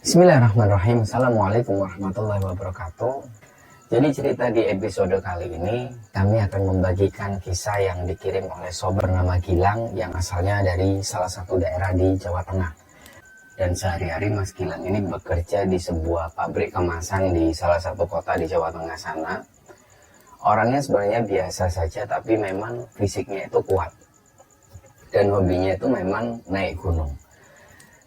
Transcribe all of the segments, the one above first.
Bismillahirrahmanirrahim. Assalamualaikum warahmatullahi wabarakatuh. Jadi cerita di episode kali ini kami akan membagikan kisah yang dikirim oleh sob bernama Gilang yang asalnya dari salah satu daerah di Jawa Tengah. Dan sehari-hari Mas Gilang ini bekerja di sebuah pabrik kemasan di salah satu kota di Jawa Tengah sana. Orangnya sebenarnya biasa saja, tapi memang fisiknya itu kuat. Dan hobinya itu memang naik gunung.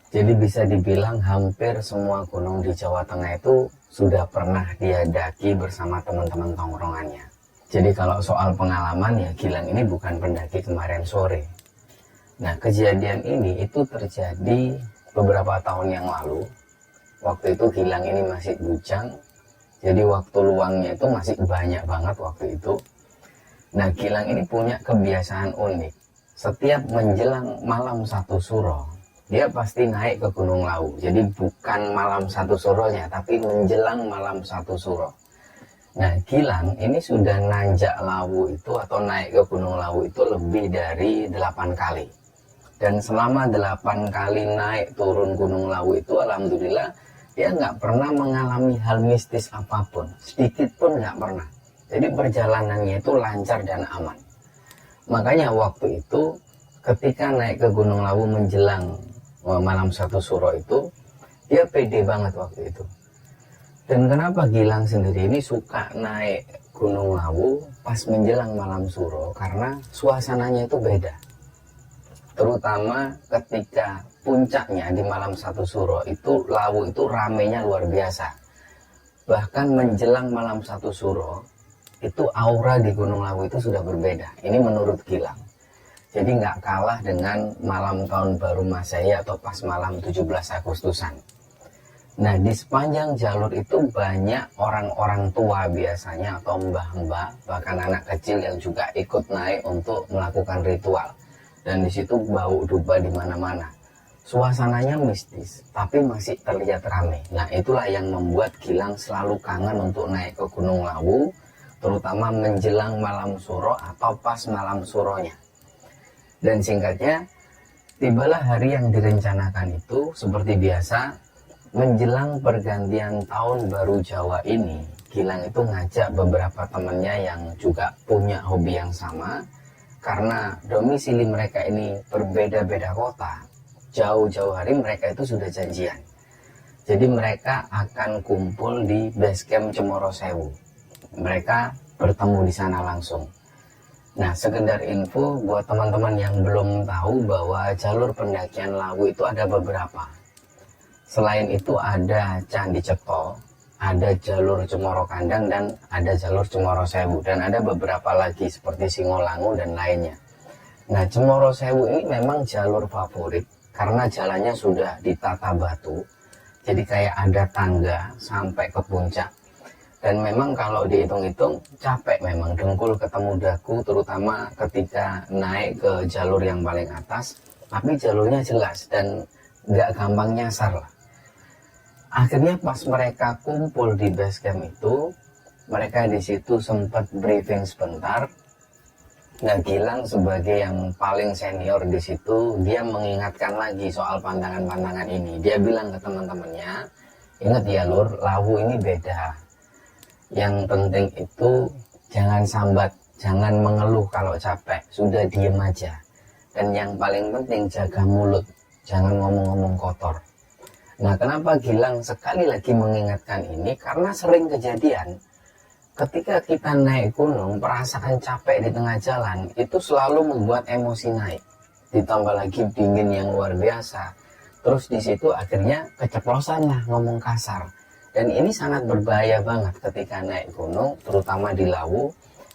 Jadi bisa dibilang hampir semua gunung di Jawa Tengah itu sudah pernah dia daki bersama teman-teman tongkrongannya. Jadi kalau soal pengalaman ya Gilang ini bukan pendaki kemarin sore. Nah kejadian ini itu terjadi beberapa tahun yang lalu. Waktu itu Gilang ini masih bujang. Jadi waktu luangnya itu masih banyak banget waktu itu. Nah Gilang ini punya kebiasaan unik. Setiap menjelang malam satu suro, dia pasti naik ke Gunung Lawu. Jadi bukan malam satu suronya, tapi menjelang malam satu suro. Nah, Gilang ini sudah nanjak Lawu itu atau naik ke Gunung Lawu itu lebih dari 8 kali. Dan selama 8 kali naik turun Gunung Lawu itu, alhamdulillah dia nggak pernah mengalami hal mistis apapun. Sedikit pun nggak pernah. Jadi perjalanannya itu lancar dan aman. Makanya waktu itu ketika naik ke Gunung Lawu menjelang malam satu suro itu, dia pede banget waktu itu. Dan kenapa Gilang sendiri ini suka naik Gunung Lawu pas menjelang malam suro? Karena suasananya itu beda. Terutama ketika puncaknya di malam satu suro itu, Lawu itu ramenya luar biasa. Bahkan menjelang malam satu suro, itu aura di Gunung Lawu itu sudah berbeda. Ini menurut Gilang. Jadi nggak kalah dengan malam tahun baru Masehi atau pas malam 17 Agustusan. Nah di sepanjang jalur itu banyak orang-orang tua biasanya atau mbah-mbah, bahkan anak kecil yang juga ikut naik untuk melakukan ritual. Dan di situ bau dupa di mana-mana. Suasananya mistis, tapi masih terlihat ramai. Nah itulah yang membuat Gilang selalu kangen untuk naik ke Gunung Lawu, terutama menjelang malam suro atau pas malam suronya. Dan singkatnya, tibalah hari yang direncanakan itu seperti biasa, menjelang pergantian tahun baru Jawa ini, Gilang itu ngajak beberapa temannya yang juga punya hobi yang sama, karena domisili mereka ini berbeda-beda kota, jauh-jauh hari mereka itu sudah janjian. Jadi mereka akan kumpul di base camp Cemoro Sewu. Mereka bertemu di sana langsung. Nah, sekedar info buat teman-teman yang belum tahu bahwa jalur pendakian Lawu itu ada beberapa. Selain itu ada Candi Cetho, ada jalur Cemoro Kandang, dan ada jalur Cemoro Sewu. Dan ada beberapa lagi seperti Singolangu dan lainnya. Nah, Cemoro Sewu ini memang jalur favorit karena jalannya sudah ditata batu. Jadi kayak ada tangga sampai ke puncak. Dan memang kalau dihitung-hitung capek memang, dengkul ketemu dagu, terutama ketika naik ke jalur yang paling atas. Tapi jalurnya jelas dan nggak gampang nyasar lah. Akhirnya pas mereka kumpul di base camp itu, mereka di situ sempat briefing sebentar. Nah Gilang sebagai yang paling senior di situ, dia mengingatkan lagi soal pandangan-pandangan ini. Dia bilang ke teman-temannya, ingat ya Lur, Lawu ini beda. Yang penting itu jangan sambat, jangan mengeluh kalau capek, sudah diem aja. Dan yang paling penting jaga mulut, jangan ngomong-ngomong kotor. Nah kenapa Gilang sekali lagi mengingatkan ini? Karena sering kejadian ketika kita naik gunung, perasaan capek di tengah jalan itu selalu membuat emosi naik. Ditambah lagi dingin yang luar biasa. Terus di situ akhirnya keceplosan lah ngomong kasar. Dan ini sangat berbahaya banget ketika naik gunung, terutama di Lawu.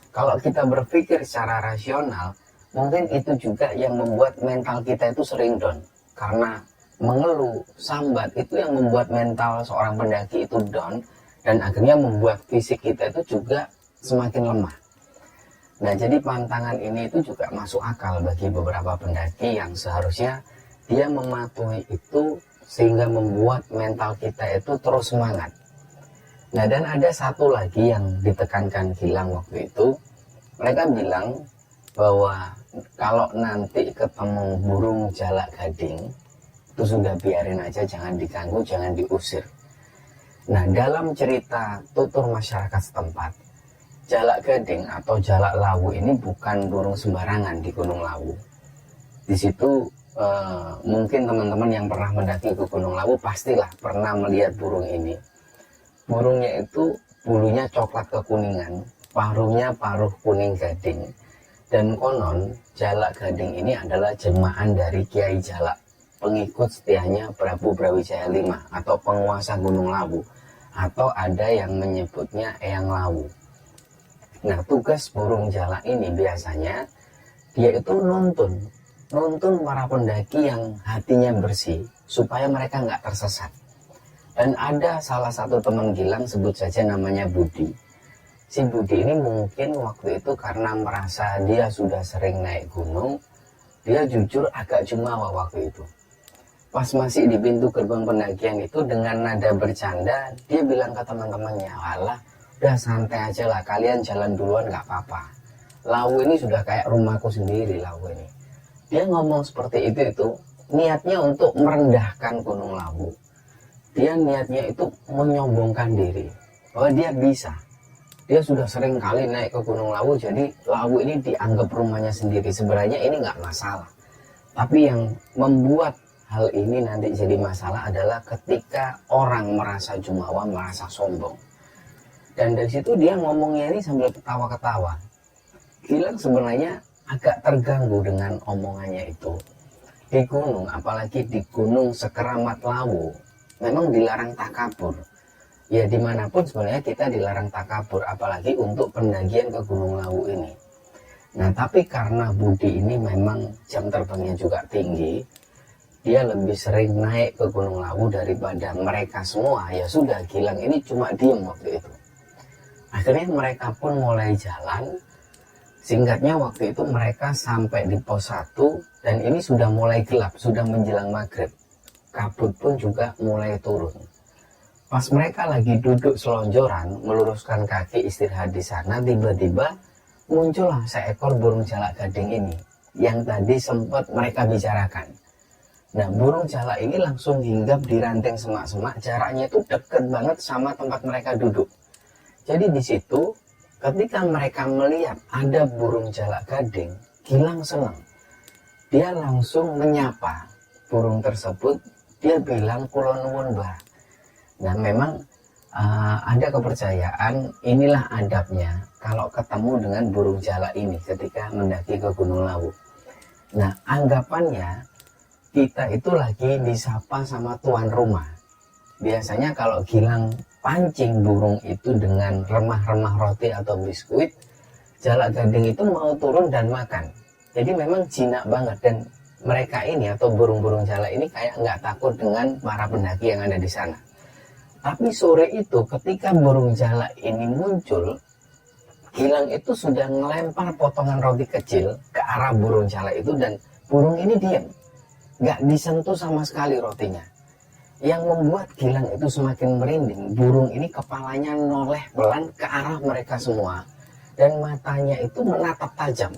Kalau kita berpikir secara rasional, mungkin itu juga yang membuat mental kita itu sering down. Karena mengeluh, sambat, itu yang membuat mental seorang pendaki itu down. Dan akhirnya membuat fisik kita itu juga semakin lemah. Nah jadi pantangan ini itu juga masuk akal bagi beberapa pendaki yang seharusnya dia mematuhi itu sehingga membuat mental kita itu terus semangat. Nah dan ada satu lagi yang ditekankan Gilang waktu itu. Mereka bilang bahwa kalau nanti ketemu burung jalak gading, itu itu sudah biarin aja, jangan diganggu, jangan diusir. Nah, dalam cerita tutur masyarakat setempat, jalak gading atau jalak lawu ini bukan burung sembarangan di Gunung Lawu. Di situ mungkin teman-teman yang pernah mendaki ke Gunung Lawu pastilah pernah melihat burung ini. Burungnya itu bulunya coklat kekuningan, paruhnya paruh kuning gading. Dan konon jalak gading ini adalah jelmaan dari Kiai Jalak, pengikut setianya Prabu Brawijaya V atau penguasa Gunung Lawu, atau ada yang menyebutnya Eyang Lawu. Nah, tugas burung jalak ini biasanya dia itu nuntun para pendaki yang hatinya bersih supaya mereka nggak tersesat. Dan ada salah satu teman Gilang, sebut saja namanya Budi. Si Budi ini mungkin waktu itu karena merasa dia sudah sering naik gunung, dia jujur agak jumawa waktu itu. Pas masih di pintu gerbang pendakian itu, dengan nada bercanda, dia bilang ke teman-temannya, "Alah, udah santai aja lah, kalian jalan duluan gak apa-apa. Lawu ini sudah kayak rumahku sendiri, Lawu ini." Dia ngomong seperti itu niatnya untuk merendahkan Gunung Lawu. Dia niatnya itu menyombongkan diri, bahwa dia bisa. Dia sudah sering kali naik ke Gunung Lawu, jadi Lawu ini dianggap rumahnya sendiri. Sebenarnya ini nggak masalah. Tapi yang membuat hal ini nanti jadi masalah adalah ketika orang merasa jumawa, merasa sombong. Dan dari situ dia ngomongnya ini sambil ketawa-ketawa. Gilang sebenarnya agak terganggu dengan omongannya itu. Di gunung, apalagi di gunung sekeramat Lawu, memang dilarang takabur. Ya, dimanapun sebenarnya kita dilarang takabur, apalagi untuk pendakian ke Gunung Lawu ini. Nah, tapi karena Budi ini memang jam terbangnya juga tinggi, dia lebih sering naik ke Gunung Lawu daripada mereka semua. Ya sudah, Gilang ini cuma diem waktu itu. Akhirnya mereka pun mulai jalan. Singkatnya waktu itu mereka sampai di pos 1 dan ini sudah mulai gelap, sudah menjelang maghrib. Kabut pun juga mulai turun. Pas mereka lagi duduk selonjoran, meluruskan kaki istirahat di sana, tiba-tiba muncullah seekor burung jalak gading ini yang tadi sempat mereka bicarakan. Nah, burung jalak ini langsung hinggap di ranting semak-semak, jaraknya itu deket banget sama tempat mereka duduk. Jadi di situ, ketika mereka melihat ada burung jalak gading, Gilang senang. Dia langsung menyapa burung tersebut, dia bilang, "Kula nuwun, Mbah." Nah, memang ada kepercayaan, inilah adabnya kalau ketemu dengan burung jalak ini ketika mendaki ke Gunung Lawu. Nah, anggapannya kita itu lagi disapa sama tuan rumah. Biasanya kalau Gilang pancing burung itu dengan remah-remah roti atau biskuit, jalak gading itu mau turun dan makan. Jadi memang jinak banget, dan mereka ini atau burung-burung jalak ini kayak nggak takut dengan para pendaki yang ada di sana. Tapi sore itu ketika burung jalak ini muncul, Gilang itu sudah ngelempar potongan roti kecil ke arah burung jalak itu, dan burung ini diam, nggak disentuh sama sekali rotinya. Yang membuat Gilang itu semakin merinding, burung ini kepalanya noleh pelan ke arah mereka semua, dan matanya itu menatap tajam.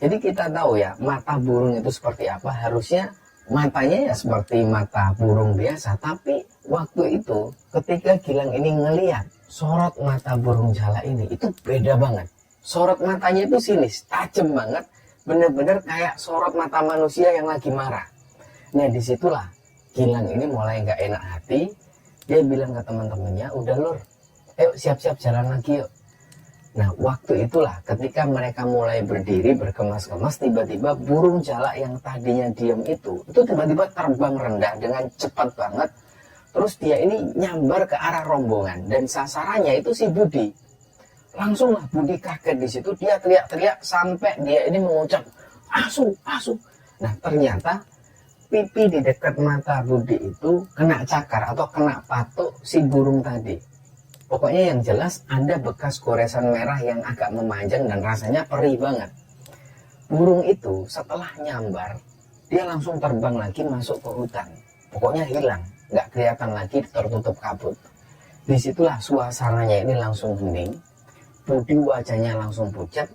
Jadi kita tahu ya, mata burung itu seperti apa. Harusnya matanya ya seperti mata burung biasa, tapi waktu itu ketika Gilang ini ngelihat sorot mata burung jalak ini, itu beda banget. Sorot matanya itu sinis, tajam banget, bener-bener kayak sorot mata manusia yang lagi marah. Nah, disitulah Gilang ini mulai nggak enak hati. Dia bilang ke teman-temannya, "Udah Lur, ayo siap-siap jalan lagi yuk." Nah, waktu itulah ketika mereka mulai berdiri berkemas-kemas, tiba-tiba burung jalak yang tadinya diam itu tiba-tiba terbang rendah dengan cepat banget. Terus dia ini nyambar ke arah rombongan, dan sasarannya itu si Budi. Langsunglah Budi kaget di situ, dia teriak-teriak sampai dia ini mengucap, "Asu, asu." Nah, ternyata pipi di dekat mata Budi itu kena cakar atau kena patuk si burung tadi. Pokoknya yang jelas ada bekas goresan merah yang agak memanjang dan rasanya perih banget. Burung itu setelah nyambar, dia langsung terbang lagi masuk ke hutan. Pokoknya hilang, nggak kelihatan lagi, tertutup kabut. Disitulah suasananya ini langsung hening. Budi wajahnya langsung pucat.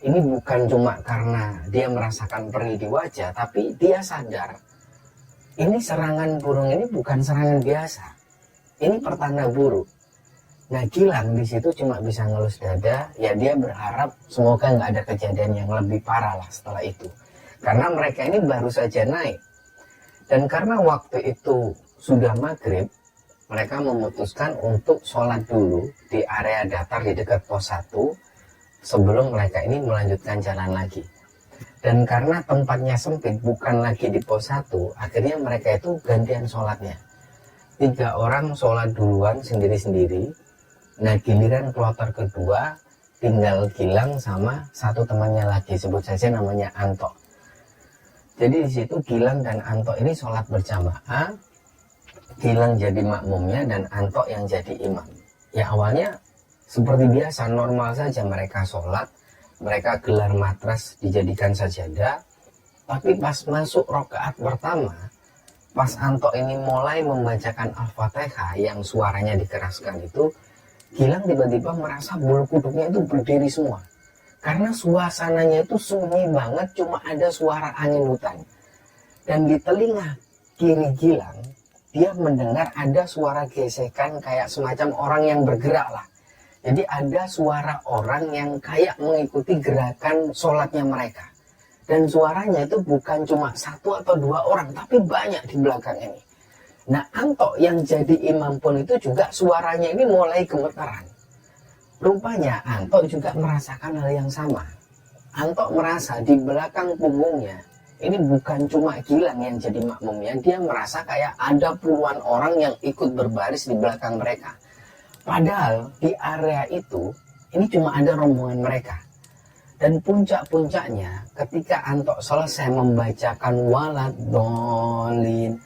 Ini bukan cuma karena dia merasakan perih di wajah, tapi dia sadar ini serangan burung ini bukan serangan biasa. Ini pertanda buruk. Nah, Gilang di situ cuma bisa ngelus dada, ya dia berharap semoga nggak ada kejadian yang lebih parah lah setelah itu. Karena mereka ini baru saja naik. Dan karena waktu itu sudah maghrib, mereka memutuskan untuk sholat dulu di area datar di dekat pos 1 sebelum mereka ini melanjutkan jalan lagi. Dan karena tempatnya sempit, bukan lagi di pos 1, akhirnya mereka itu gantian sholatnya. 3 orang sholat duluan sendiri-sendiri. Nah, giliran kloter kedua tinggal Gilang sama satu temannya lagi, sebut saja namanya Anto. Jadi di situ Gilang dan Anto ini sholat berjamaah. Gilang jadi makmumnya dan Anto yang jadi imam. Ya awalnya seperti biasa, normal saja mereka sholat, mereka gelar matras dijadikan sajadah. Tapi pas masuk rakaat pertama, pas Anto ini mulai membacakan Al-Fatihah yang suaranya dikeraskan itu, Gilang tiba-tiba merasa bulu kuduknya itu berdiri semua. Karena suasananya itu sunyi banget, cuma ada suara angin hutan. Dan di telinga kiri Gilang, dia mendengar ada suara gesekan kayak semacam orang yang bergerak lah. Jadi ada suara orang yang kayak mengikuti gerakan sholatnya mereka. Dan suaranya itu bukan cuma 1 atau 2 orang, tapi banyak di belakang ini. Nah, Anto yang jadi imam pun itu juga suaranya ini mulai gemetaran. Rupanya Anto juga merasakan hal yang sama. Anto merasa di belakang punggungnya ini bukan cuma Gilang yang jadi makmumnya, dia merasa kayak ada puluhan orang yang ikut berbaris di belakang mereka. Padahal di area itu ini cuma ada rombongan mereka. Dan puncak-puncaknya ketika Anto selesai membacakan walad dolin,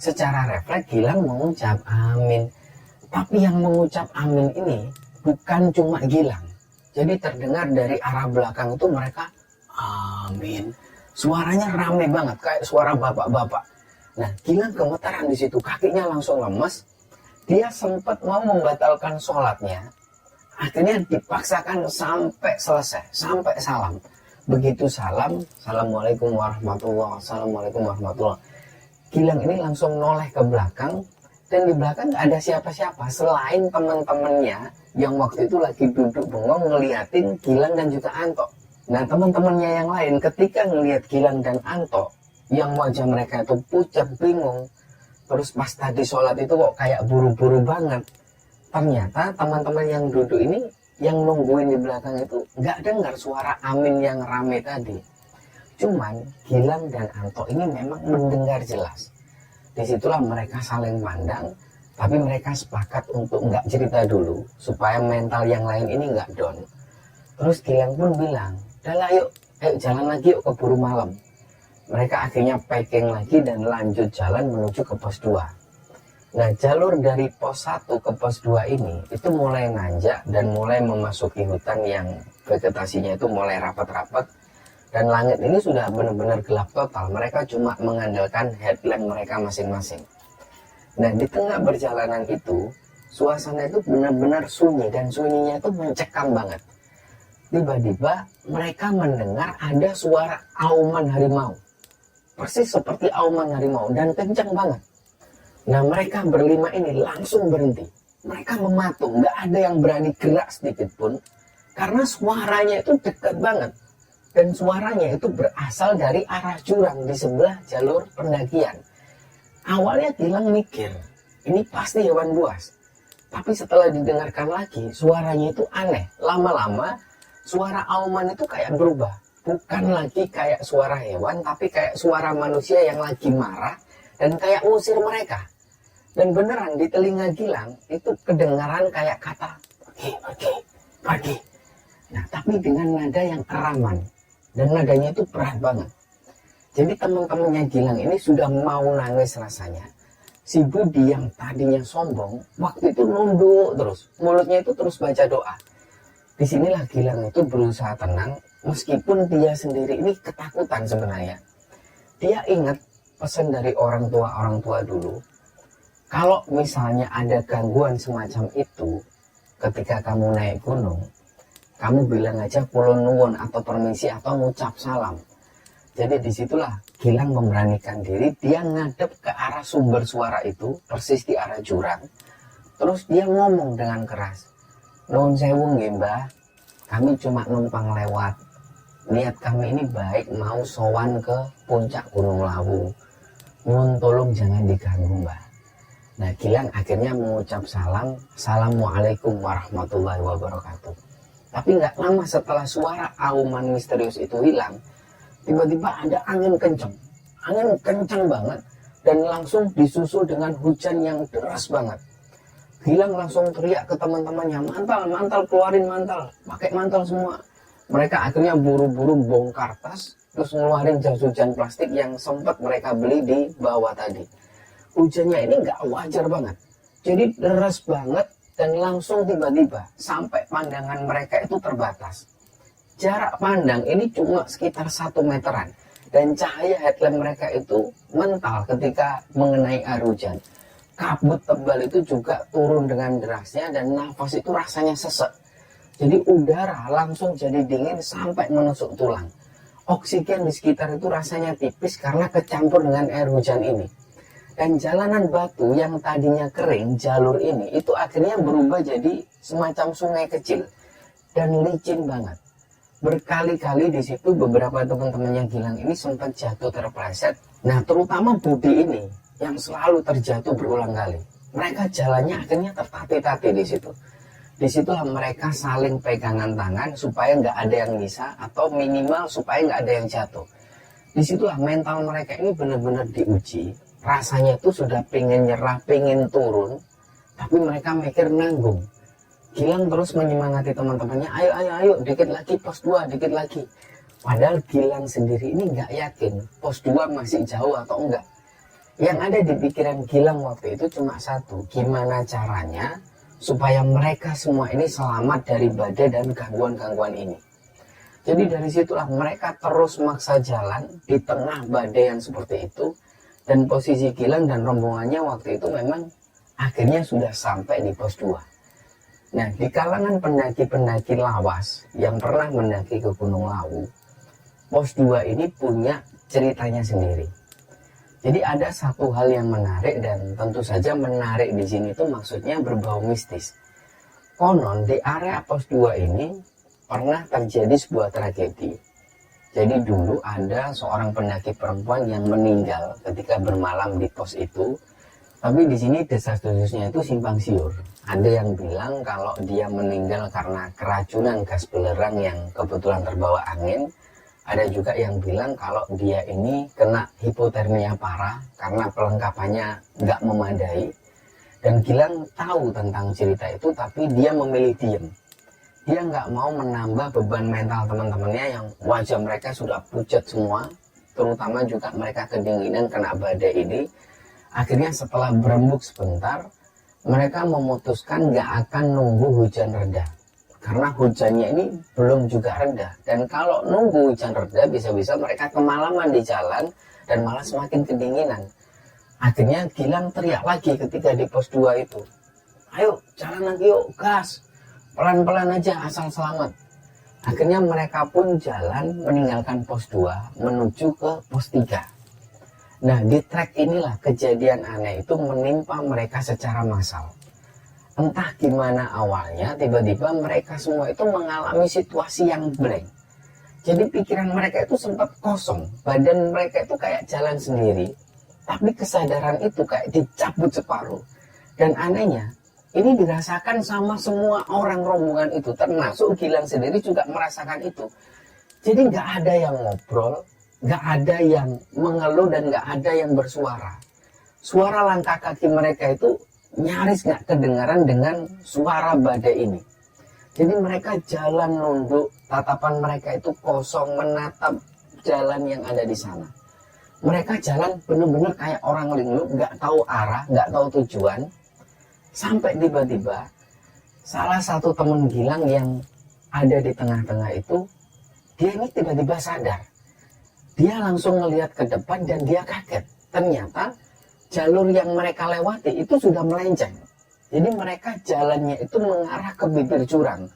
secara refleks Gilang mengucap amin. Tapi yang mengucap amin ini bukan cuma Gilang. Jadi terdengar dari arah belakang itu mereka amin. Suaranya rame banget kayak suara bapak-bapak. Nah, Gilang gemetaran di situ, kakinya langsung lemes. Dia sempat mau membatalkan sholatnya. Akhirnya dipaksakan sampai selesai, sampai salam. Begitu salam, assalamualaikum warahmatullahi wabarakatuh, assalamualaikum warahmatullahi wabarakatuh. Gilang ini langsung noleh ke belakang, dan di belakang gak ada siapa-siapa selain teman-temannya yang waktu itu lagi duduk bengong ngeliatin Gilang dan juga Anto. Nah, teman-temannya yang lain ketika ngelihat Gilang dan Anto yang wajah mereka itu pucat bingung, terus pas tadi sholat itu kok kayak buru-buru banget, ternyata teman-teman yang duduk ini yang nungguin di belakang itu gak dengar suara amin yang rame tadi. Cuman Gilang dan Anto ini memang mendengar jelas. Disitulah mereka saling pandang, tapi mereka sepakat untuk nggak cerita dulu supaya mental yang lain ini nggak down. Terus Gilang pun bilang, "Udah lah yuk, ayo jalan lagi yuk ke buru malam." Mereka akhirnya packing lagi dan lanjut jalan menuju ke pos 2. Nah, jalur dari pos 1 ke pos 2 ini itu mulai nanjak dan mulai memasuki hutan yang vegetasinya itu mulai rapat-rapat. Dan langit ini sudah benar-benar gelap total. Mereka cuma mengandalkan headlamp mereka masing-masing. Nah, di tengah perjalanan itu, suasana itu benar-benar sunyi. Dan sunyinya itu mencekam banget. Tiba-tiba mereka mendengar ada suara auman harimau. Persis seperti auman harimau dan kencang banget. Nah, mereka berlima ini langsung berhenti. Mereka mematung. Gak ada yang berani gerak sedikit pun. Karena suaranya itu dekat banget. Dan suaranya itu berasal dari arah jurang di sebelah jalur pendakian. Awalnya Gilang mikir, ini pasti hewan buas. Tapi setelah didengarkan lagi, suaranya itu aneh. Lama-lama, suara auman itu kayak berubah. Bukan lagi kayak suara hewan, tapi kayak suara manusia yang lagi marah dan kayak ngusir mereka. Dan beneran di telinga Gilang, itu kedengaran kayak kata, pergi, pergi, pergi. Nah, tapi dengan nada yang keraman. Dan nadanya itu berat banget. Jadi teman-temannya Gilang ini sudah mau nangis rasanya. Si Budi yang tadinya sombong, waktu itu nunduk terus. Mulutnya itu terus baca doa. Disinilah Gilang itu berusaha tenang, meskipun dia sendiri ini ketakutan sebenarnya. Dia ingat pesan dari orang tua dulu. Kalau misalnya ada gangguan semacam itu, ketika kamu naik gunung, kamu bilang aja kulon nuwun atau permisi atau ngucap salam. Jadi disitulah Gilang memberanikan diri, dia ngadep ke arah sumber suara itu, persis di arah jurang. Terus dia ngomong dengan keras, "Nuwun sewu nggih Mbah, kami cuma numpang lewat. Niat kami ini baik, mau sowan ke puncak Gunung Lawu. Nuwun tolong jangan diganggu Mbah." Nah, Gilang akhirnya mengucap salam, "Assalamualaikum warahmatullahi wabarakatuh." Tapi nggak lama setelah suara auman misterius itu hilang, tiba-tiba ada angin kencang banget, dan langsung disusul dengan hujan yang deras banget. Gilang langsung teriak ke teman-temannya, "Mantal, keluarin mantal, pakai mantal semua." Mereka akhirnya buru-buru bongkar tas, terus ngeluarin jas hujan plastik yang sempat mereka beli di bawah tadi. Hujannya ini nggak wajar banget, jadi deras banget, dan langsung tiba-tiba sampai pandangan mereka itu terbatas. Jarak pandang ini cuma sekitar 1 meteran, dan cahaya headlamp mereka itu mental ketika mengenai air hujan. Kabut tebal itu juga turun dengan derasnya, dan nafas itu rasanya sesek. Jadi udara langsung jadi dingin sampai menusuk tulang. Oksigen di sekitar itu rasanya tipis karena kecampur dengan air hujan ini. Dan jalanan batu yang tadinya kering, jalur ini itu akhirnya berubah jadi semacam sungai kecil dan licin banget. Berkali-kali di situ beberapa teman-temannya Gilang ini sempat jatuh terpleset. Nah, terutama Budi ini yang selalu terjatuh berulang kali. Mereka jalannya akhirnya tertatih-tatih di situ. Disitulah mereka saling pegangan tangan supaya nggak ada yang bisa, atau minimal supaya nggak ada yang jatuh. Disitulah mental mereka ini benar-benar diuji. Rasanya tuh sudah pengen nyerah, pengen turun, tapi mereka mikir nanggung. Gilang terus menyemangati teman-temannya, ayo, dikit lagi pos 2, dikit lagi. Padahal Gilang sendiri ini nggak yakin pos 2 masih jauh atau enggak. Yang ada di pikiran Gilang waktu itu cuma satu, gimana caranya supaya mereka semua ini selamat dari badai dan gangguan-gangguan ini. Jadi dari situlah mereka terus maksa jalan di tengah badai yang seperti itu. Dan posisi Gilang dan rombongannya waktu itu memang akhirnya sudah sampai di pos 2. Nah, di kalangan pendaki-pendaki lawas yang pernah mendaki ke Gunung Lawu, pos 2 ini punya ceritanya sendiri. Jadi ada satu hal yang menarik, dan tentu saja menarik di sini itu maksudnya berbau mistis. Konon di area pos 2 ini pernah terjadi sebuah tragedi. Jadi dulu ada seorang pendaki perempuan yang meninggal ketika bermalam di pos itu. Tapi di sini desas-desusnya itu simpang siur. Ada yang bilang kalau dia meninggal karena keracunan gas belerang yang kebetulan terbawa angin. Ada juga yang bilang kalau dia ini kena hipotermia parah karena perlengkapannya nggak memadai. Dan Gilang tahu tentang cerita itu, tapi dia memilih diem. Dia nggak mau menambah beban mental teman-temannya yang wajah mereka sudah pucat semua, terutama juga mereka kedinginan kena badai ini. Akhirnya setelah berembuk sebentar, mereka memutuskan nggak akan nunggu hujan reda, karena hujannya ini belum juga reda. Dan kalau nunggu hujan reda, bisa-bisa mereka kemalaman di jalan dan malah semakin kedinginan. Akhirnya Gilang teriak lagi ketika di pos 2 itu, "Ayo jalan lagi yuk, gas, pelan-pelan aja asal selamat." Akhirnya mereka pun jalan meninggalkan pos 2 menuju ke pos 3. Nah, di trek inilah kejadian aneh itu menimpa mereka secara massal. Entah gimana awalnya, tiba-tiba mereka semua itu mengalami situasi yang blank. Jadi pikiran mereka itu sempat kosong, badan mereka itu kayak jalan sendiri, tapi kesadaran itu kayak dicabut separuh. Dan anehnya, ini dirasakan sama semua orang rombongan itu, termasuk Gilang sendiri juga merasakan itu. Jadi nggak ada yang ngobrol, nggak ada yang mengeluh, dan nggak ada yang bersuara. Suara langkah kaki mereka itu nyaris nggak kedengaran dengan suara badai ini. Jadi mereka jalan nunduk, tatapan mereka itu kosong menatap jalan yang ada di sana. Mereka jalan benar-benar kayak orang linglung, nggak tahu arah, nggak tahu tujuan. Sampai tiba-tiba salah satu teman Gilang yang ada di tengah-tengah itu, dia ini tiba-tiba sadar. Dia langsung melihat ke depan dan dia kaget. Ternyata jalur yang mereka lewati itu sudah melenceng. Jadi mereka jalannya itu mengarah ke bibir jurang.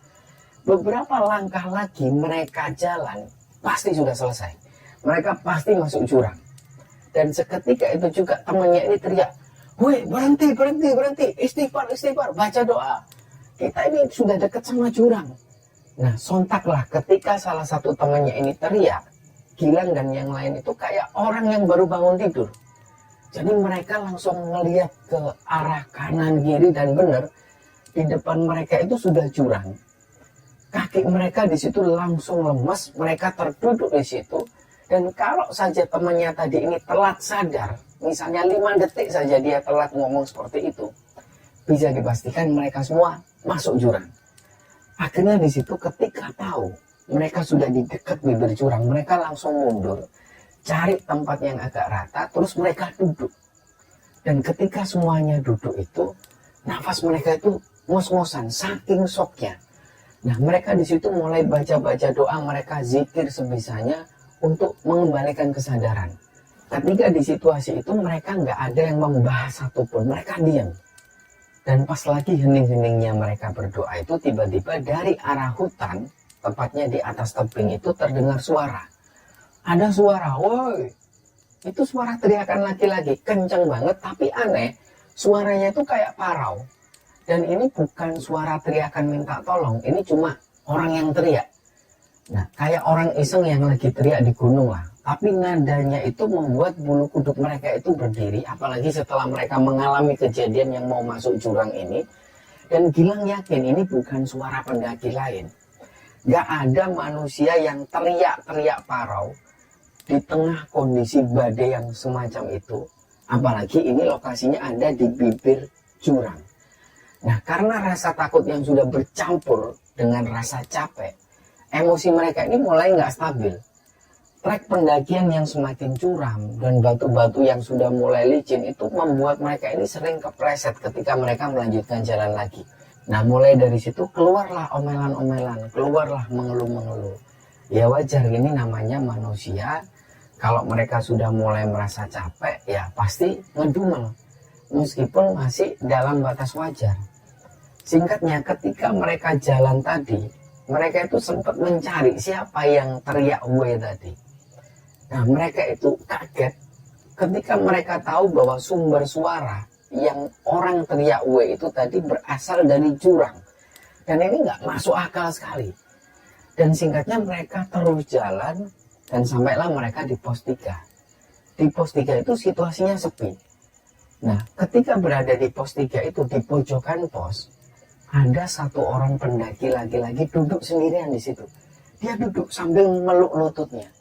Beberapa langkah lagi mereka jalan, pasti sudah selesai. mereka pasti masuk jurang. Dan seketika itu juga temannya ini teriak, "Woi, berhenti, berhenti, berhenti, istighfar, istighfar, baca doa. Kita ini sudah dekat sama jurang." Nah, sontaklah ketika salah satu temannya ini teriak, Gilang dan yang lain itu kayak orang yang baru bangun tidur. Jadi mereka langsung melihat ke arah kanan, kiri, dan benar. Di depan mereka itu sudah jurang. Kaki mereka di situ langsung lemas, mereka terduduk di situ. Dan kalau saja temannya tadi ini telat sadar, misalnya 5 detik saja dia telat ngomong seperti itu, bisa dipastikan mereka semua masuk jurang. Akhirnya di situ ketika tahu mereka sudah di dekat bibir jurang, mereka langsung mundur, cari tempat yang agak rata, terus mereka duduk. Dan ketika semuanya duduk itu, nafas mereka itu ngos-ngosan, saking shocknya. Nah, mereka di situ mulai baca-baca doa, mereka zikir sebisanya untuk mengembalikan kesadaran. Ketika di situasi itu mereka nggak ada yang membahas satupun, mereka diam. Dan pas lagi hening-heningnya mereka berdoa itu, tiba-tiba dari arah hutan, tepatnya di atas tebing itu terdengar suara. Ada suara, woi. Itu suara teriakan laki-laki, kenceng banget, tapi aneh. Suaranya itu kayak parau. Dan ini bukan suara teriakan minta tolong, ini cuma orang yang teriak. Nah, kayak orang iseng yang lagi teriak di gunung lah. Tapi nadanya itu membuat bulu kuduk mereka itu berdiri. Apalagi setelah mereka mengalami kejadian yang mau masuk jurang ini. Dan Gilang yakin ini bukan suara pendaki lain. Gak ada manusia yang teriak-teriak parau di tengah kondisi badai yang semacam itu. Apalagi ini lokasinya ada di bibir jurang. Nah, karena rasa takut yang sudah bercampur dengan rasa capek, emosi mereka ini mulai nggak stabil. Trek pendakian yang semakin curam dan batu-batu yang sudah mulai licin itu membuat mereka ini sering kepleset ketika mereka melanjutkan jalan lagi. Nah, mulai dari situ keluarlah omelan-omelan, keluarlah mengeluh-mengeluh. Ya wajar, ini namanya manusia. Kalau mereka sudah mulai merasa capek, ya pasti ngedumel. Meskipun masih dalam batas wajar. Singkatnya, ketika mereka jalan tadi, mereka itu sempat mencari siapa yang teriak "we" tadi. Nah, mereka itu kaget ketika mereka tahu bahwa sumber suara yang orang teriak "we" itu tadi berasal dari jurang. Dan ini nggak masuk akal sekali. Dan singkatnya mereka terus jalan dan sampailah mereka di pos 3. Di pos 3 itu situasinya sepi. Nah, ketika berada di pos 3 itu, di pojokan pos, ada satu orang pendaki laki-laki duduk sendirian di situ. Dia duduk sambil meluk lututnya.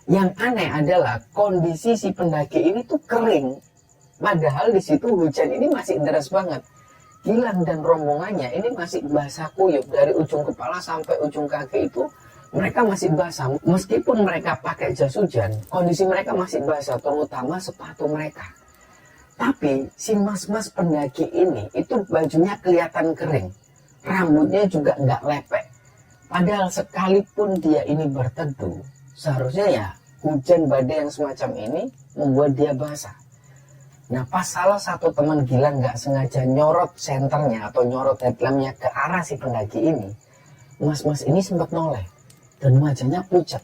Yang aneh adalah kondisi si pendaki ini tuh kering. Padahal di situ hujan ini masih deras banget. Gilang dan rombongannya ini masih basah kuyup dari ujung kepala sampai ujung kaki itu. Mereka masih basah. Meskipun mereka pakai jas hujan, kondisi mereka masih basah, terutama sepatu mereka. Tapi si mas-mas pendaki ini itu bajunya kelihatan kering. Rambutnya juga nggak lepek. Padahal sekalipun dia ini berteduh, seharusnya ya hujan badai yang semacam ini membuat dia basah. Nah, pas salah satu teman Gilang nggak sengaja nyorot senternya atau nyorot headlampnya ke arah si pendaki ini, mas-mas ini sempat noleh dan wajahnya pucat.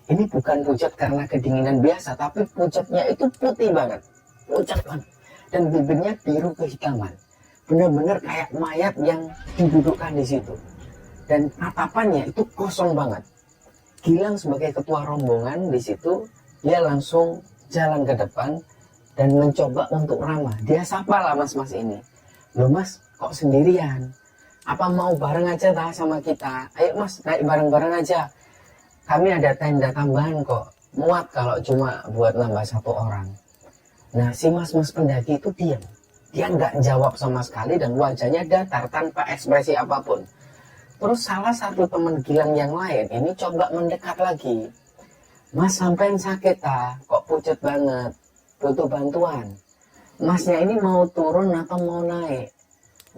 Ini bukan pucat karena kedinginan biasa, tapi pucatnya itu putih banget. Pucat banget. Dan bibirnya biru kehitaman. Benar-benar kayak mayat yang didudukkan di situ. Dan tatapannya itu kosong banget. Gilang sebagai ketua rombongan di situ, dia langsung jalan ke depan dan mencoba untuk ramah. Dia sapa lah mas-mas ini. Loh mas, kok sendirian? Apa mau bareng aja sama kita? Ayo mas, naik bareng-bareng aja. Kami ada tenda tambahan kok. Muat kalau cuma buat nambah satu orang. Nah, si mas-mas pendaki itu diam. Dia nggak jawab sama sekali dan wajahnya datar tanpa ekspresi apapun. Terus salah satu teman Gilang yang lain ini coba mendekat lagi. Mas, sampean sakit kok pucat banget, butuh bantuan. Masnya ini mau turun atau mau naik?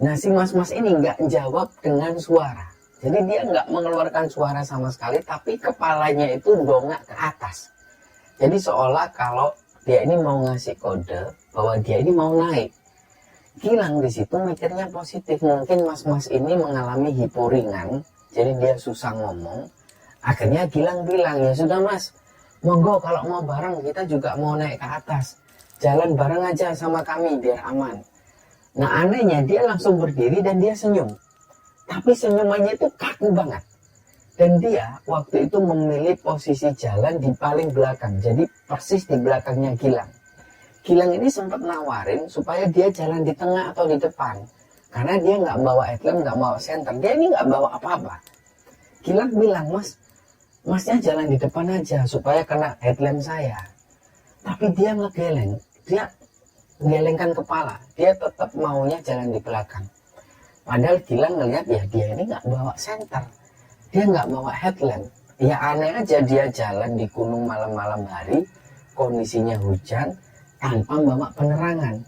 Nah, si mas-mas ini nggak jawab dengan suara. Jadi dia nggak mengeluarkan suara sama sekali, tapi kepalanya itu dongak ke atas. Jadi seolah kalau dia ini mau ngasih kode bahwa dia ini mau naik. Gilang di situ mikirnya positif, mungkin mas-mas ini mengalami hiporingan, jadi dia susah ngomong. Akhirnya Gilang bilang, ya sudah mas, Monggo kalau mau bareng, kita juga mau naik ke atas. Jalan bareng aja sama kami biar aman. Nah anehnya dia langsung berdiri dan dia senyum. Tapi senyumannya itu kaku banget. Dan dia waktu itu memilih posisi jalan di paling belakang. Jadi persis di belakangnya Gilang. Gilang ini sempat nawarin supaya dia jalan di tengah atau di depan. Karena dia nggak bawa headlamp, nggak bawa senter. Dia ini nggak bawa apa-apa. Gilang bilang, masnya jalan di depan aja supaya kena headlamp saya. Tapi dia ngegeleng. Dia gelengkan kepala. Dia tetap maunya jalan di belakang. Padahal Gilang ngeliat ya dia ini nggak bawa senter. Dia nggak bawa headlamp. Ya aneh aja dia jalan di gunung malam-malam hari. Kondisinya hujan. Tanpa bawa penerangan.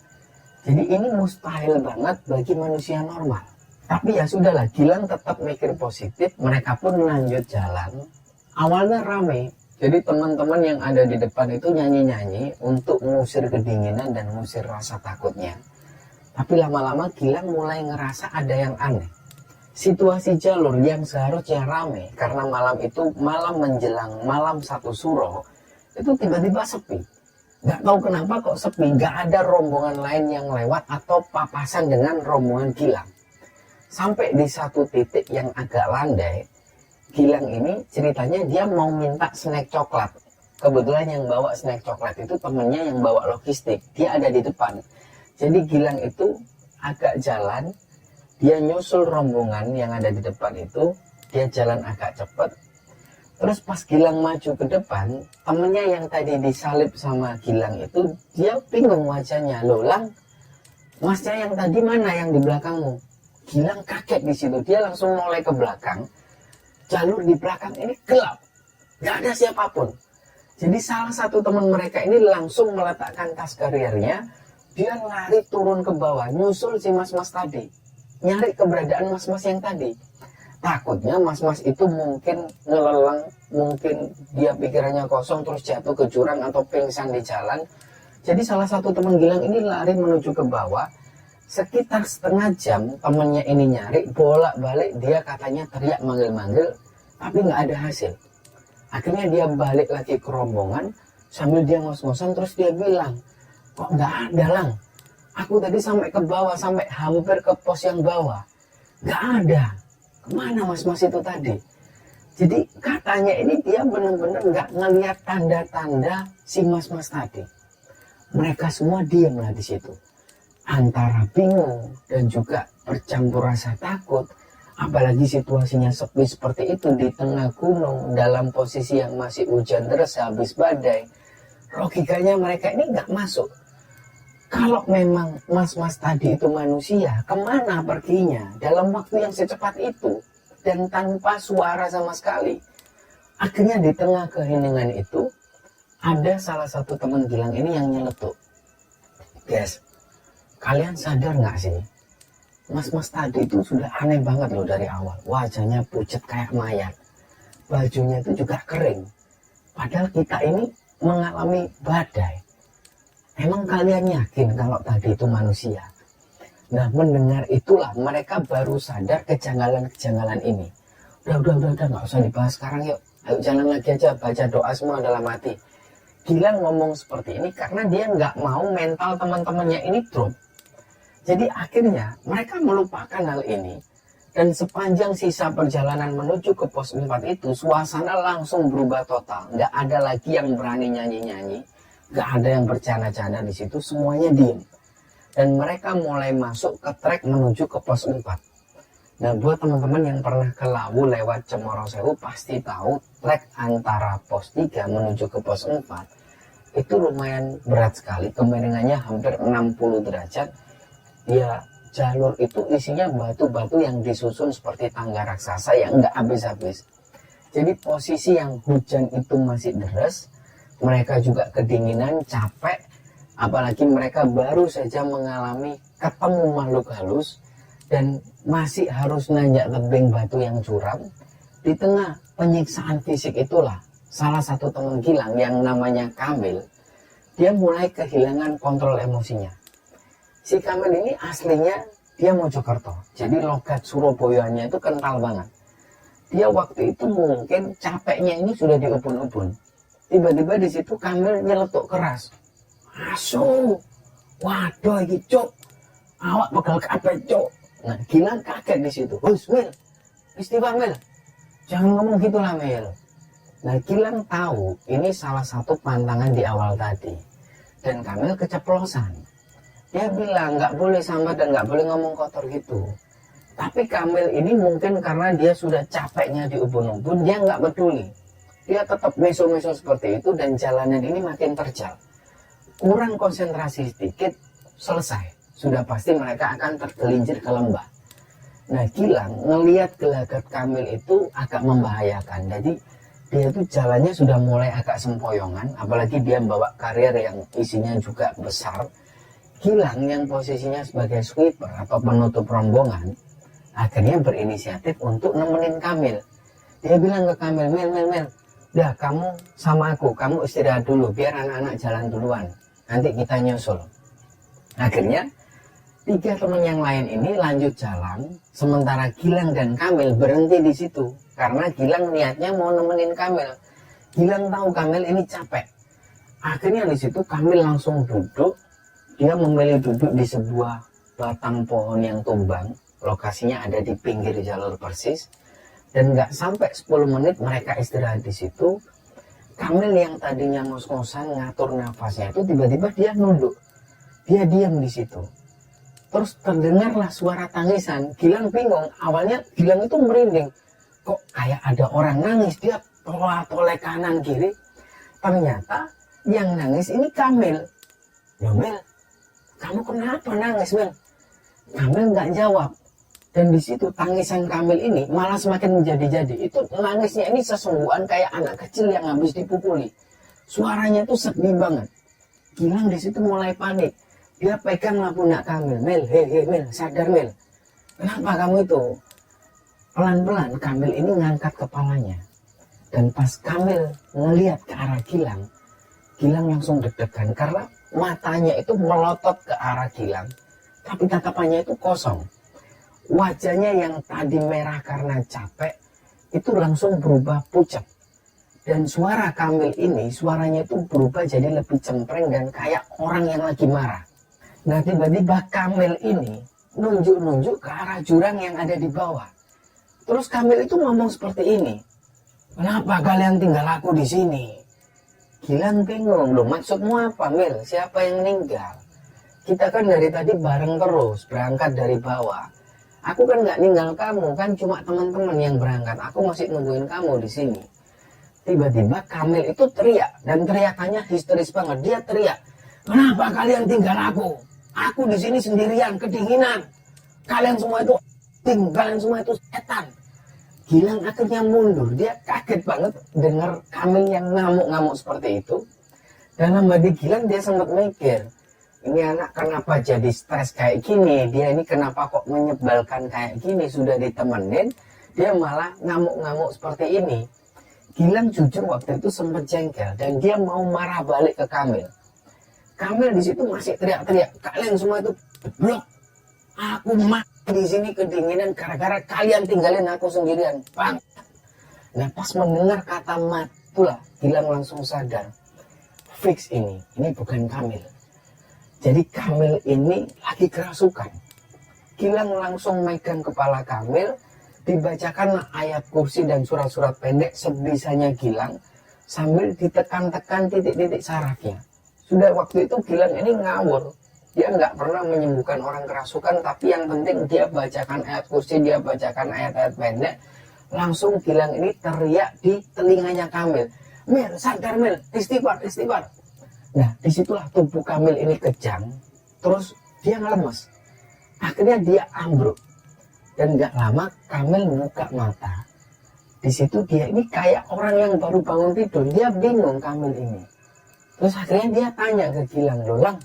Jadi ini mustahil banget bagi manusia normal. Tapi ya sudahlah, Gilang tetap mikir positif. Mereka pun lanjut jalan. Awalnya rame. Jadi teman-teman yang ada di depan itu nyanyi-nyanyi untuk mengusir kedinginan dan mengusir rasa takutnya. Tapi lama-lama Gilang mulai ngerasa ada yang aneh. Situasi jalur yang seharusnya rame karena malam itu malam menjelang malam 1 Suro itu tiba-tiba sepi. Gak tahu kenapa kok sepi, gak ada rombongan lain yang lewat atau papasan dengan rombongan Gilang. Sampai di satu titik yang agak landai, Gilang ini ceritanya dia mau minta snack coklat. Kebetulan yang bawa snack coklat itu temennya yang bawa logistik, dia ada di depan. Jadi Gilang itu agak jalan, dia nyusul rombongan yang ada di depan itu, dia jalan agak cepat. Terus pas Gilang maju ke depan, temennya yang tadi disalip sama Gilang itu, dia bingung wajahnya. Loh Lang, masnya yang tadi mana yang di belakangmu? Gilang kaget di situ, dia langsung noleh ke belakang. Jalur di belakang ini gelap, gak ada siapapun. Jadi salah satu teman mereka ini langsung meletakkan tas karirnya, dia lari turun ke bawah, nyusul si mas-mas tadi. Nyari keberadaan mas-mas yang tadi. Takutnya mas-mas itu mungkin ngeleleng, mungkin dia pikirannya kosong terus jatuh ke jurang atau pingsan di jalan. Jadi salah satu teman Gilang ini lari menuju ke bawah. Sekitar setengah jam temennya ini nyari, bolak-balik dia katanya teriak manggil-manggil, tapi nggak ada hasil. Akhirnya dia balik lagi ke rombongan, sambil dia ngos-ngosan terus dia bilang, kok nggak ada Lang? Aku tadi sampai ke bawah, sampai hampir ke pos yang bawah. Nggak ada. Kemana mas-mas itu tadi? Jadi katanya ini dia benar-benar nggak ngelihat tanda-tanda si mas-mas tadi. Mereka semua diam lah di situ. Antara bingung dan juga bercampur rasa takut. Apalagi situasinya sepi seperti itu di tengah gunung dalam posisi yang masih hujan deras habis badai. Logikanya mereka ini nggak masuk. Kalau memang mas-mas tadi itu manusia, kemana perginya dalam waktu yang secepat itu dan tanpa suara sama sekali? Akhirnya di tengah keheningan itu ada salah satu teman Gilang ini yang nyeletuk. Guys, kalian sadar nggak sih? Mas-mas tadi itu sudah aneh banget loh dari awal. Wajahnya pucat kayak mayat. Bajunya itu juga kering. Padahal kita ini mengalami badai. Emang kalian yakin kalau tadi itu manusia? Nah mendengar itulah mereka baru sadar kejanggalan-kejanggalan ini. Udah, nggak usah dibahas sekarang yuk. Ayo jalan lagi aja, baca doa semua dalam hati. Gilang ngomong seperti ini karena dia nggak mau mental teman-temannya ini drop. Jadi akhirnya mereka melupakan hal ini. Dan sepanjang sisa perjalanan menuju ke pos 4 itu, suasana langsung berubah total. Nggak ada lagi yang berani nyanyi-nyanyi. Nggak ada yang bercanda-canda di situ, semuanya diem. Dan mereka mulai masuk ke trek menuju ke pos 4. Nah buat teman-teman yang pernah ke Lawu lewat Cemoro Sewu pasti tahu trek antara pos 3 menuju ke pos 4 itu lumayan berat sekali. Kemiringannya hampir 60 derajat. Ya jalur itu isinya batu-batu yang disusun seperti tangga raksasa yang nggak habis-habis. Jadi posisi yang hujan itu masih deras, mereka juga kedinginan, capek, apalagi mereka baru saja mengalami ketemu makhluk halus dan masih harus nanjak tebing batu yang curam. Di tengah penyiksaan fisik itulah salah satu teman Gilang yang namanya Kamil, dia mulai kehilangan kontrol emosinya. Si Kamil ini aslinya dia Mojokerto, jadi logat Surabayanya itu kental banget. Dia waktu itu mungkin capeknya ini sudah di ubun-ubun. Tiba-tiba di situ Kamil nyeletuk keras. Asu, waduh iki cuk, awak pegal kabeh cuk. Nah Gilang kaget di situ. Hus Mil, istighfar Mil, jangan ngomong gitu lah Mil. Nah Gilang tahu ini salah satu pantangan di awal tadi. Dan Kamil keceplosan. Dia bilang nggak boleh sambat dan nggak boleh ngomong kotor gitu. Tapi Kamil ini mungkin karena dia sudah capeknya di ubun-ubun, dia nggak peduli. Dia tetap meso-meso seperti itu dan jalanan ini makin terjal. Kurang konsentrasi sedikit, selesai. Sudah pasti mereka akan tergelincir ke lembah. Nah Gilang ngelihat gelagat Kamil itu agak membahayakan. Jadi dia itu jalannya sudah mulai agak sempoyongan. Apalagi dia bawa karier yang isinya juga besar. Gilang yang posisinya sebagai sweeper atau penutup rombongan akhirnya berinisiatif untuk nemenin Kamil. Dia bilang ke Kamil, Mil, udah kamu sama aku, kamu istirahat dulu biar anak-anak jalan duluan, nanti kita nyusul. Akhirnya 3 teman yang lain ini lanjut jalan, sementara Gilang dan Kamil berhenti di situ karena Gilang niatnya mau nemenin Kamil. Gilang tahu Kamil ini capek. Akhirnya di situ Kamil langsung duduk. Dia memilih duduk di sebuah batang pohon yang tumbang. Lokasinya ada di pinggir jalur persis. Dan nggak sampai 10 menit mereka istirahat di situ. Kamil yang tadinya ngos-ngosan ngatur nafasnya itu tiba-tiba dia nunduk. Dia diam di situ. Terus terdengarlah suara tangisan. Gilang bingung. Awalnya Gilang itu merinding. Kok kayak ada orang nangis. Dia tolak kanan kiri. Ternyata yang nangis ini Kamil. Loh Mil, kamu kenapa nangis Mil? Kamil nggak jawab. Dan di situ tangisan Kamil ini malah semakin menjadi-jadi. Itu nangisnya ini sesungguhan kayak anak kecil yang habis dipukuli. Suaranya itu sedih banget. Gilang di situ mulai panik. Dia pegang pundak Kamil. Mil, hei Mil, sadar Mil. Kenapa kamu itu? Pelan-pelan Kamil ini ngangkat kepalanya. Dan pas Kamil ngelihat ke arah Gilang, Gilang langsung deg-degan karena matanya itu melotot ke arah Gilang. Tapi tatapannya itu kosong. Wajahnya yang tadi merah karena capek itu langsung berubah pucat. Dan suara Kamil ini suaranya itu berubah jadi lebih cempreng dan kayak orang yang lagi marah. Nah tiba-tiba Kamil ini nunjuk-nunjuk ke arah jurang yang ada di bawah. Terus Kamil itu ngomong seperti ini. Kenapa kalian tinggal aku di sini? Gilang bingung, loh maksudmu apa Mil? Siapa yang meninggal? Kita kan dari tadi bareng terus, berangkat dari bawah. Aku kan nggak ninggal kamu, kan cuma teman-teman yang berangkat. Aku masih nungguin kamu di sini. Tiba-tiba Kamil itu teriak, dan teriakannya histeris banget. Dia teriak, kenapa kalian tinggal aku? Aku di sini sendirian, kedinginan. Kalian semua itu kalian semua itu setan. Gilang akhirnya mundur. Dia kaget banget dengar Kamil yang ngamuk-ngamuk seperti itu. Dalam hati Gilang dia sempat mikir, ini anak kenapa jadi stres kayak gini? Dia ini kenapa kok menyebalkan kayak gini? Sudah ditemenin, dia malah ngamuk-ngamuk seperti ini. Gilang jujur waktu itu sempat jengkel dan dia mau marah balik ke Kamil. Kamil di situ masih teriak-teriak, kalian semua itu blok. Aku mati di sini kedinginan gara-gara kalian tinggalin aku sendirian, bang. Nah pas mendengar kata mat, itulah Gilang langsung sadar, fix ini bukan Kamil. Jadi Kamil ini lagi kerasukan. Gilang langsung megang kepala Kamil, dibacakan ayat kursi dan surat-surat pendek sebisanya Gilang, sambil ditekan-tekan titik-titik sarafnya. Sudah waktu itu Gilang ini ngawur. Dia nggak pernah menyembuhkan orang kerasukan, tapi yang penting dia bacakan ayat kursi, dia bacakan ayat-ayat pendek. Langsung Gilang ini teriak di telinganya Kamil, Mil, sadar Mil, istighfar, istighfar. Nah disitulah tubuh Kamil ini kejang, terus dia ngelemes. Akhirnya dia ambruk. Dan nggak lama Kamil buka mata. Di situ dia ini kayak orang yang baru bangun tidur. Dia bingung Kamil ini. Terus akhirnya dia tanya ke Gilang, loh Lang,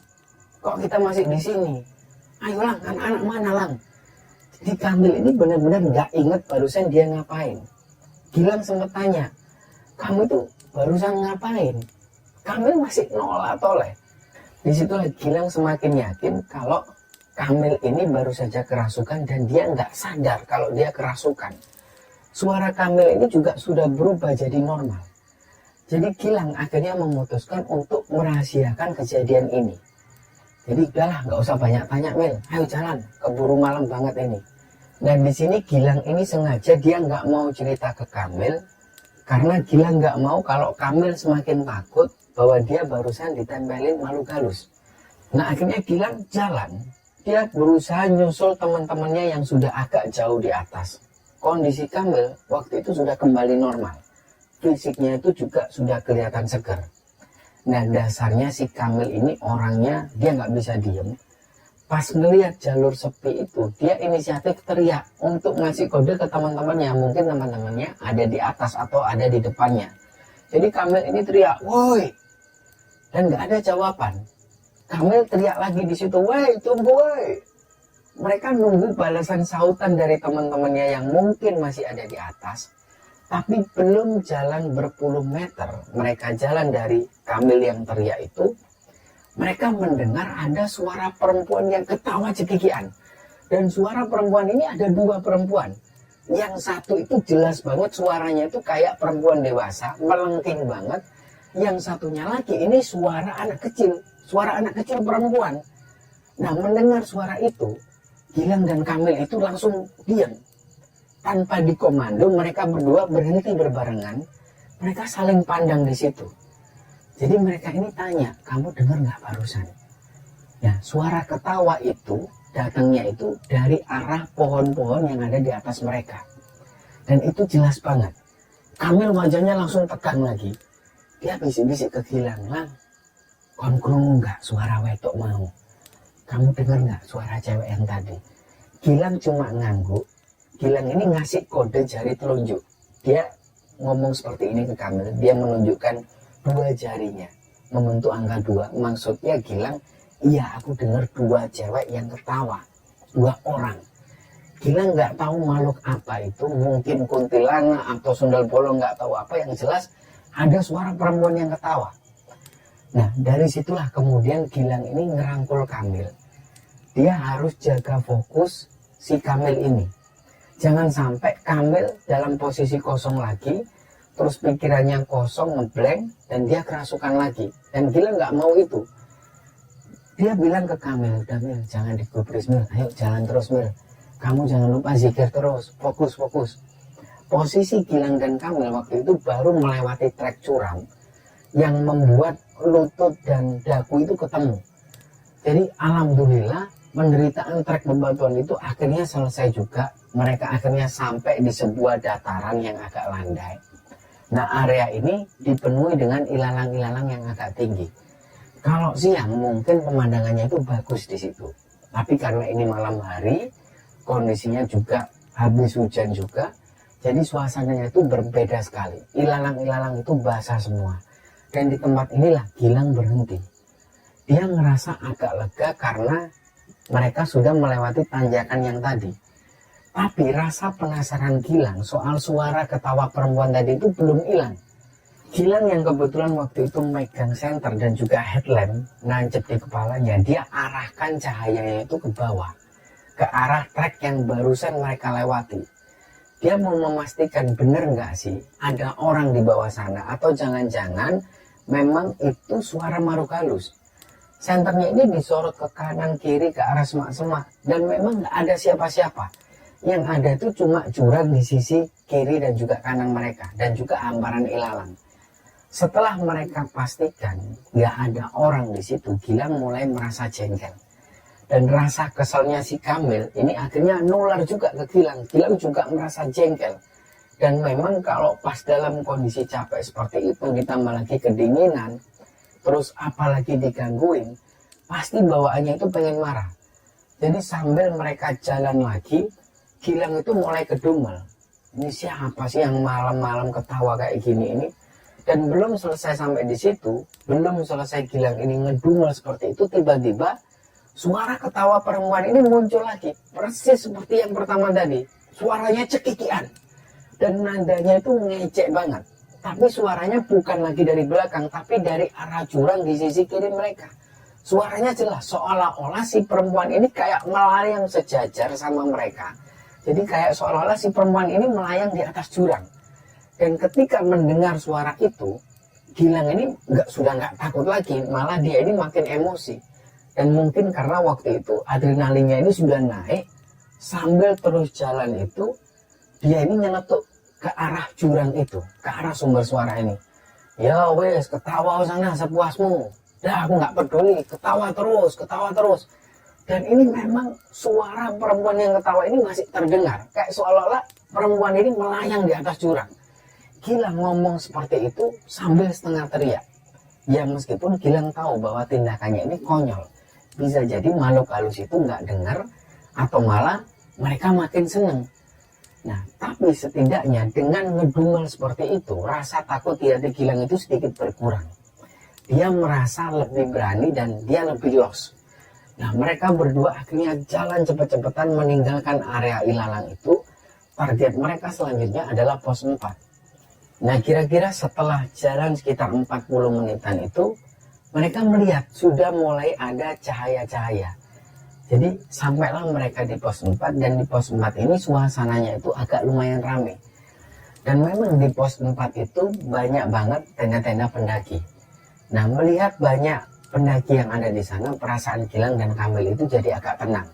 kok kita masih di sini? Ayo Lang, anak-anak mana Lang? Jadi Kamil ini benar-benar nggak inget barusan dia ngapain. Gilang sempat tanya, kamu itu barusan ngapain? Kamil masih nolak toleh. Di situ Gilang semakin yakin kalau Kamil ini baru saja kerasukan dan dia nggak sadar kalau dia kerasukan. Suara Kamil ini juga sudah berubah jadi normal. Jadi Gilang akhirnya memutuskan untuk merahasiakan kejadian ini. Jadi udahlah, nggak usah banyak tanya, Mil, ayo jalan, keburu malam banget ini. Dan di sini Gilang ini sengaja dia nggak mau cerita ke Kamil, karena Gilang nggak mau kalau Kamil semakin takut bahwa dia barusan ditempelin makhluk halus. Nah akhirnya Gilang jalan, dia berusaha nyusul teman-temannya yang sudah agak jauh di atas. Kondisi Kamil waktu itu sudah kembali normal, fisiknya itu juga sudah kelihatan segar. Nah dasarnya si Kamil ini orangnya dia nggak bisa diem. Pas ngelihat jalur sepi itu, dia inisiatif teriak untuk ngasih kode ke teman-temannya. Mungkin teman-temannya ada di atas atau ada di depannya. Jadi Kamil ini teriak, woi, dan nggak ada jawaban. Kamil teriak lagi di situ, woi, tunggu, woi. Mereka nunggu balasan sautan dari teman-temannya yang mungkin masih ada di atas. Tapi belum jalan berpuluh meter, mereka jalan dari Kamil yang teriak itu, mereka mendengar ada suara perempuan yang ketawa cekikian. Dan suara perempuan ini ada dua perempuan. Yang satu itu jelas banget suaranya itu kayak perempuan dewasa, melengking banget. Yang satunya lagi ini suara anak kecil perempuan. Nah mendengar suara itu, Gilang dan Kamil itu langsung diam. Tanpa dikomando mereka berdua berhenti berbarengan. Mereka saling pandang di situ. Jadi mereka ini tanya, kamu dengar nggak barusan? Ya, suara ketawa itu datangnya itu dari arah pohon-pohon yang ada di atas mereka. Dan itu jelas banget. Kamil wajahnya langsung tegang lagi. Dia bisik-bisik ke Gilang, Lang, kon krungu nggak suara wedok mau? Kamu dengar nggak suara cewek yang tadi? Gilang cuma ngangguk. Gilang ini ngasih kode jari telunjuk. Dia ngomong seperti ini ke Kamil. Dia menunjukkan dua jarinya membentuk angka 2. Maksudnya Gilang, iya aku dengar dua cewek yang ketawa, dua orang. Gilang nggak tahu makhluk apa itu, mungkin kuntilanak atau sundal bolong, nggak tahu apa, yang jelas ada suara perempuan yang ketawa. Nah dari situlah kemudian Gilang ini ngerangkul Kamil. Dia harus jaga fokus si Kamil ini, jangan sampai Kamil dalam posisi kosong lagi, terus pikirannya kosong, ngeblank, dan dia kerasukan lagi. Dan Gilang nggak mau itu. Dia bilang ke Kamil, udah Mil, jangan digubris Mil, ayo jalan terus Mil. Kamu jangan lupa zikir terus, fokus. Posisi Gilang dan Kamil waktu itu baru melewati trek curam yang membuat lutut dan dagu itu ketemu. Jadi alhamdulillah penderitaan trek bebatuan itu akhirnya selesai juga. Mereka akhirnya sampai di sebuah dataran yang agak landai. Nah area ini dipenuhi dengan ilalang-ilalang yang agak tinggi. Kalau siang mungkin pemandangannya itu bagus di situ. Tapi karena ini malam hari, kondisinya juga habis hujan juga, jadi suasananya itu berbeda sekali. Ilalang-ilalang itu basah semua. Dan di tempat inilah Gilang berhenti. Dia ngerasa agak lega karena mereka sudah melewati tanjakan yang tadi. Tapi rasa penasaran Gilang soal suara ketawa perempuan tadi itu belum hilang. Gilang yang kebetulan waktu itu megang senter dan juga headlamp nancep di kepalanya, dia arahkan cahayanya itu ke bawah, ke arah trek yang barusan mereka lewati. Dia mau memastikan bener nggak sih ada orang di bawah sana, atau jangan-jangan memang itu suara makhluk halus. Senternya ini disorot ke kanan kiri ke arah semak-semak dan memang nggak ada siapa-siapa. Yang ada itu cuma jurang di sisi kiri dan juga kanan mereka, dan juga hamparan ilalang. Setelah mereka pastikan nggak ada orang di situ, Gilang mulai merasa jengkel. Dan rasa keselnya si Kamil ini akhirnya nular juga ke Gilang. Gilang juga merasa jengkel. Dan memang kalau pas dalam kondisi capek seperti itu, ditambah lagi kedinginan, terus apalagi digangguin, pasti bawaannya itu pengen marah. Jadi sambil mereka jalan lagi, Gilang itu mulai kedumel. Ini siapa sih yang malam-malam ketawa kayak gini ini? Dan belum selesai sampai di situ, belum selesai Gilang ini ngedumel seperti itu, tiba-tiba suara ketawa perempuan ini muncul lagi. Persis seperti yang pertama tadi. Suaranya cekikian. Dan nadanya itu ngecek banget. Tapi suaranya bukan lagi dari belakang, tapi dari arah jurang di sisi kiri mereka. Suaranya jelas, seolah-olah si perempuan ini kayak melayang sejajar sama mereka. Jadi kayak seolah-olah si perempuan ini melayang di atas jurang. Dan ketika mendengar suara itu, Gilang ini sudah nggak takut lagi, malah dia ini makin emosi. Dan mungkin karena waktu itu adrenalinnya ini sudah naik, sambil terus jalan itu dia ini nyeletuk ke arah jurang itu, ke arah sumber suara ini. Ya wes, ketawa sana sepuasmu. Dah, aku nggak peduli, ketawa terus, ketawa terus. Dan ini memang suara perempuan yang ketawa ini masih terdengar, kayak seolah-olah perempuan ini melayang di atas jurang. Gilang ngomong seperti itu sambil setengah teriak. Ya meskipun Gilang tahu bahwa tindakannya ini konyol. Bisa jadi makhluk halus itu nggak dengar atau malah mereka makin seneng. Nah, tapi setidaknya dengan ngedumel seperti itu, rasa takut di hati Gilang itu sedikit berkurang. Dia merasa lebih berani dan dia lebih los. Nah, mereka berdua akhirnya jalan cepet-cepetan meninggalkan area ilalang itu. Target mereka selanjutnya adalah pos 4. Nah, kira-kira setelah jalan sekitar 40 menitan itu, mereka melihat sudah mulai ada cahaya-cahaya. Jadi, sampailah mereka di pos 4, dan di pos 4 ini suasananya itu agak lumayan ramai. Dan memang di pos 4 itu banyak banget tenda-tenda pendaki. Nah, melihat banyak pendaki yang ada di sana, perasaan Gilang dan Kamil itu jadi agak tenang.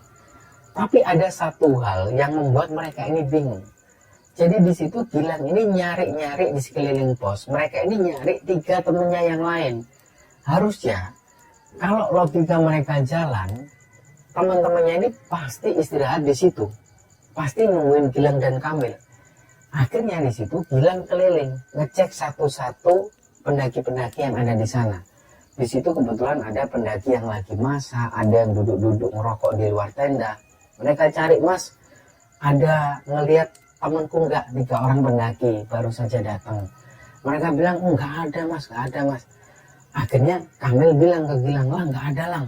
Tapi ada satu hal yang membuat mereka ini bingung. Jadi di situ Gilang ini nyari-nyari di sekeliling pos. Mereka ini nyari 3 temennya yang lain. Harusnya kalau logika mereka jalan, teman-temannya ini pasti istirahat di situ. Pasti nungguin Gilang dan Kamil. Akhirnya di situ Gilang keliling, ngecek satu-satu pendaki-pendaki yang ada di sana. Di situ kebetulan ada pendaki yang lagi masak, ada yang duduk-duduk ngerokok di luar tenda. Mereka cari, Mas, ada ngelihat temanku nggak, 3 orang pendaki baru saja datang. Mereka bilang, nggak ada mas, nggak ada mas. Akhirnya Kamil bilang ke Gilang, lah nggak ada lang.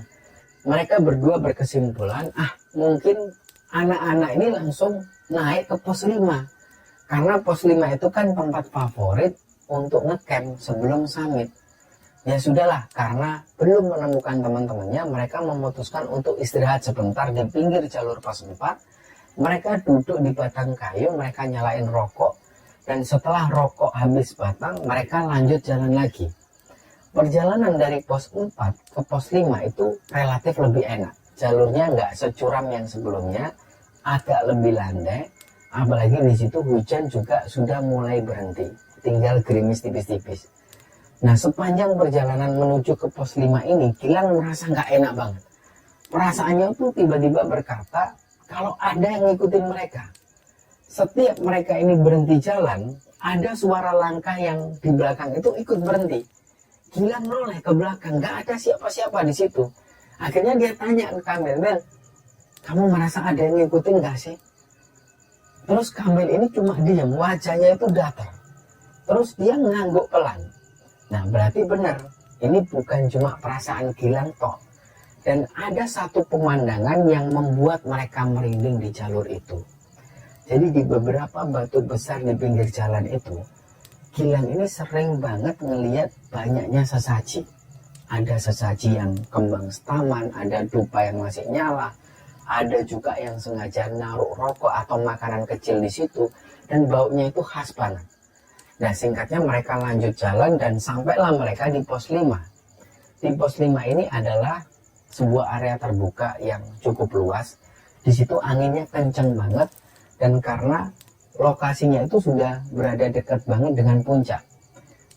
Mereka berdua berkesimpulan, mungkin anak-anak ini langsung naik ke pos 5. Karena pos 5 itu kan tempat favorit untuk ngecamp sebelum summit. Ya sudahlah, karena belum menemukan teman-temannya, mereka memutuskan untuk istirahat sebentar di pinggir jalur pos 4. Mereka duduk di batang kayu, mereka nyalain rokok, dan setelah rokok habis batang, mereka lanjut jalan lagi. Perjalanan dari pos 4 ke pos 5 itu relatif lebih enak. Jalurnya nggak securam yang sebelumnya, agak lebih landai, apalagi di situ hujan juga sudah mulai berhenti, tinggal gerimis tipis-tipis. Nah, sepanjang perjalanan menuju ke pos 5 ini, Gilang merasa nggak enak banget. Perasaannya tuh tiba-tiba berkata, kalau ada yang ngikutin mereka. Setiap mereka ini berhenti jalan, ada suara langkah yang di belakang itu ikut berhenti. Gilang noleh ke belakang, nggak ada siapa-siapa di situ. Akhirnya dia tanya ke Kamil, Bel, kamu merasa ada yang ngikutin nggak sih? Terus Kamil ini cuma diam, wajahnya itu datar. Terus dia ngangguk pelan. Nah, berarti benar, ini bukan cuma perasaan Gilang toh. Dan ada satu pemandangan yang membuat mereka merinding di jalur itu. Jadi di beberapa batu besar di pinggir jalan itu, Gilang ini sering banget ngelihat banyaknya sesaji. Ada sesaji yang kembang setaman, ada dupa yang masih nyala, ada juga yang sengaja naruh rokok atau makanan kecil di situ, dan baunya itu khas banget. Nah, singkatnya mereka lanjut jalan dan sampailah mereka di pos 5. Di pos 5 ini adalah sebuah area terbuka yang cukup luas. Di situ anginnya kenceng banget, dan karena lokasinya itu sudah berada dekat banget dengan puncak,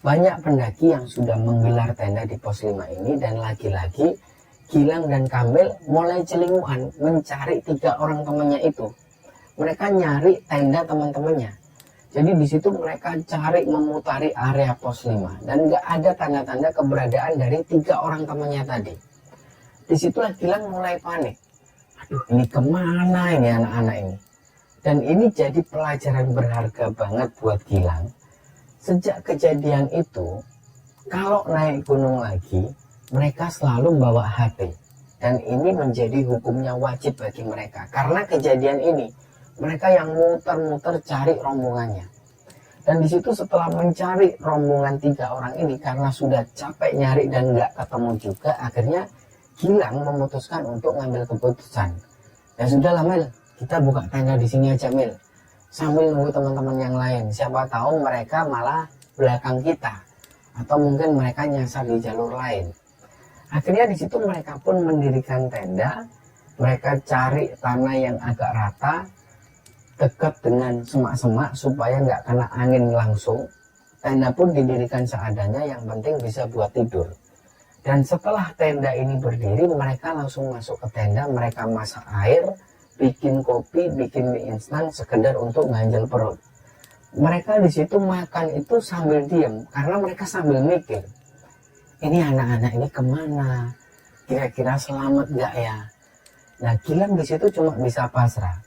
banyak pendaki yang sudah menggelar tenda di pos 5 ini. Dan lagi-lagi Gilang dan Kamil mulai celinguan mencari 3 orang temannya itu. Mereka nyari tenda teman-temannya. Jadi di situ mereka cari memutari area pos 5 dan nggak ada tanda-tanda keberadaan dari 3 orang temannya tadi. Disitulah Gilang mulai panik. Aduh, ini kemana ini anak-anak ini? Dan ini jadi pelajaran berharga banget buat Gilang. Sejak kejadian itu, kalau naik gunung lagi, mereka selalu bawa HP. Dan ini menjadi hukumnya wajib bagi mereka. Karena kejadian ini, mereka yang muter-muter cari rombongannya. Dan di situ setelah mencari rombongan 3 orang ini, karena sudah capek nyari dan nggak ketemu juga, akhirnya Gilang memutuskan untuk ngambil keputusan. Ya sudahlah Mil, kita buka tenda di sini aja Mil, sambil nunggu teman-teman yang lain. Siapa tahu mereka malah belakang kita. atau mungkin mereka nyasar di jalur lain. Akhirnya di situ mereka pun mendirikan tenda, mereka cari tanah yang agak rata, dekat dengan semak-semak supaya nggak kena angin langsung. Tenda pun didirikan seadanya, yang penting bisa buat tidur. Dan setelah tenda ini berdiri, mereka langsung masuk ke tenda, mereka masak air, bikin kopi, bikin mie instan, sekedar untuk ganjal perut. Mereka di situ makan itu sambil diam, karena mereka sambil mikir, ini anak-anak ini kemana? Kira-kira selamat nggak ya? Nah, Gilang di situ cuma bisa pasrah.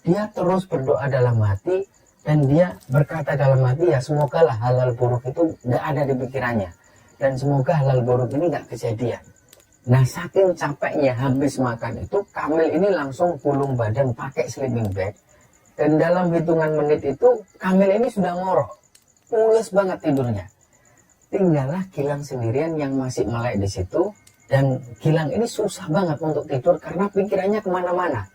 Dia terus berdoa dalam hati, dan dia berkata dalam hati, ya semoga lah hal-hal buruk itu nggak ada di pikirannya, dan semoga hal-hal buruk ini nggak kejadian. Nah, saking capeknya habis makan itu, Kamil ini langsung gulung badan pakai sleeping bag, dan dalam hitungan menit itu Kamil ini sudah ngorok, pules banget tidurnya. Tinggallah Gilang sendirian yang masih melek di situ, dan Gilang ini susah banget untuk tidur karena pikirannya kemana-mana.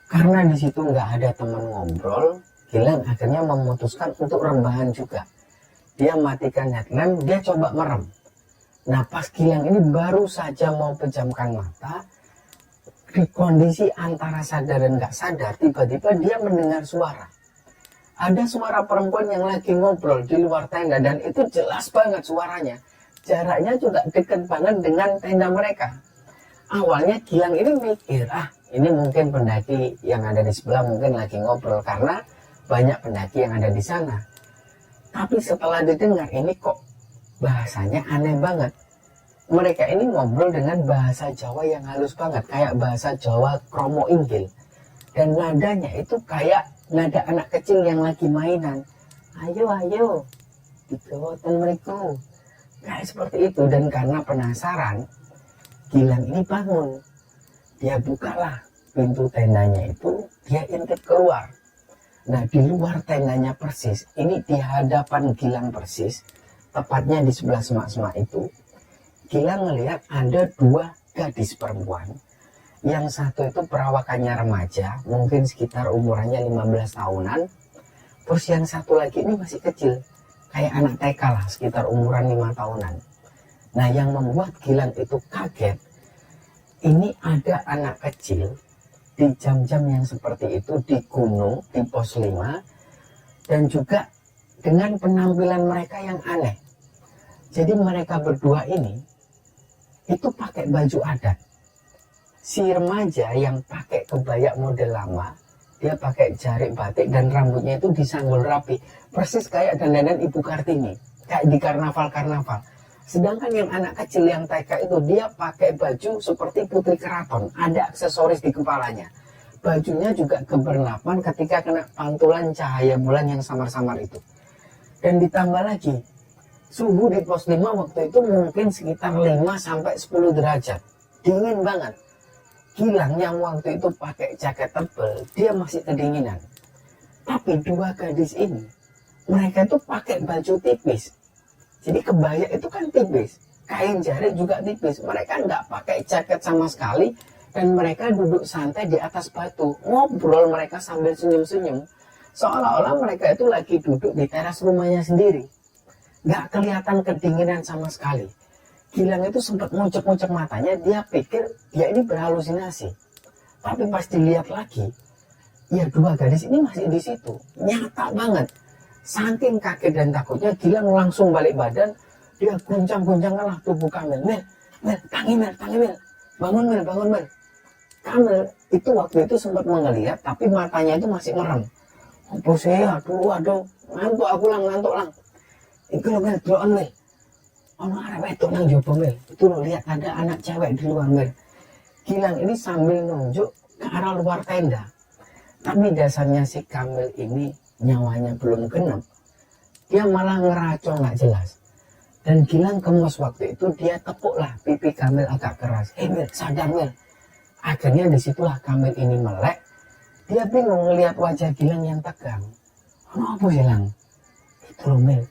Karena di situ nggak ada teman ngobrol, Gilang akhirnya memutuskan untuk rebahan juga. Dia matikan headlamp, dia coba merem. Nah, pas Gilang ini baru saja mau pejamkan mata, di kondisi antara sadar dan nggak sadar, tiba-tiba dia mendengar suara. Ada suara perempuan yang lagi ngobrol di luar tenda, dan itu jelas banget suaranya. Jaraknya juga dekat banget dengan tenda mereka. Awalnya Gilang ini mikir, ini mungkin pendaki yang ada di sebelah mungkin lagi ngobrol, karena banyak pendaki yang ada di sana. Tapi setelah didengar, ini kok bahasanya aneh banget. Mereka ini ngobrol dengan bahasa Jawa yang halus banget, kayak bahasa Jawa kromo inggil. Dan nadanya itu kayak nada anak kecil yang lagi mainan. Ayo, ayo, digawoten mriku. Kayak seperti itu. Dan karena penasaran, Gilang ini bangun. Dia bukalah pintu tendanya itu, dia intip keluar. Nah, di luar tendanya persis, ini di hadapan Gilang persis, tepatnya di sebelah semak-semak itu, Gilang melihat ada dua gadis perempuan. Yang satu itu perawakannya remaja, mungkin sekitar umurannya 15 tahunan. Terus yang satu lagi ini masih kecil, kayak anak TK lah, sekitar umuran 5 tahunan. Nah, yang membuat Gilang itu kaget, ini ada anak kecil di jam-jam yang seperti itu, di gunung, di pos 5, dan juga dengan penampilan mereka yang aneh. Jadi mereka berdua ini itu pakai baju adat. Si remaja yang pakai kebaya model lama, dia pakai jarik batik dan rambutnya itu disanggul rapi, persis kayak dandanan Ibu Kartini, kayak di karnaval-karnaval. Sedangkan yang anak kecil yang TK itu, dia pakai baju seperti putri keraton, ada aksesoris di kepalanya. Bajunya juga kebernapan ketika kena pantulan cahaya bulan yang samar-samar itu. Dan ditambah lagi, suhu di pos 5 waktu itu mungkin sekitar 5-10 derajat. Dingin banget. Gilang yang waktu itu pakai jaket tebal, dia masih kedinginan. Tapi dua gadis ini, mereka itu pakai baju tipis. Jadi kebaya itu kan tipis, kain jarik juga tipis. Mereka nggak pakai jaket sama sekali, dan mereka duduk santai di atas batu. Ngobrol mereka sambil senyum-senyum, seolah-olah mereka itu lagi duduk di teras rumahnya sendiri. Nggak kelihatan kedinginan sama sekali. Gilang itu sempat ngocek-ngocek matanya, dia pikir dia ini berhalusinasi. Tapi pas dilihat lagi, ya dua gadis ini masih di situ, nyata banget. Saking kaget dan takutnya, Gilang langsung balik badan, dia guncang-guncangkan lah tubuh Kamil. Mil, tangi Mil, bangun Mil. Kamil itu waktu itu sempat mengelihat, tapi matanya itu masih merem. Apa sih, aduh, ngantuk lang. Itu lo Mil, doan Mil. Ono arep wedok nang njaba Mil. Itu lo lihat ada anak cewek di luar Mil. Gilang ini sambil nunjuk ke arah luar tenda. Tapi dasarnya si Kamil ini nyawanya belum genap. Dia malah ngeracau nggak jelas. Dan Gilang gemes waktu itu, dia tepuklah pipi Kamil agak keras. Mil, sadar Mil. Akhirnya disitulah Kamil ini melek. Dia bingung ngelihat wajah Gilang yang tegang. Ono apa Gilang? Itu loh Mil.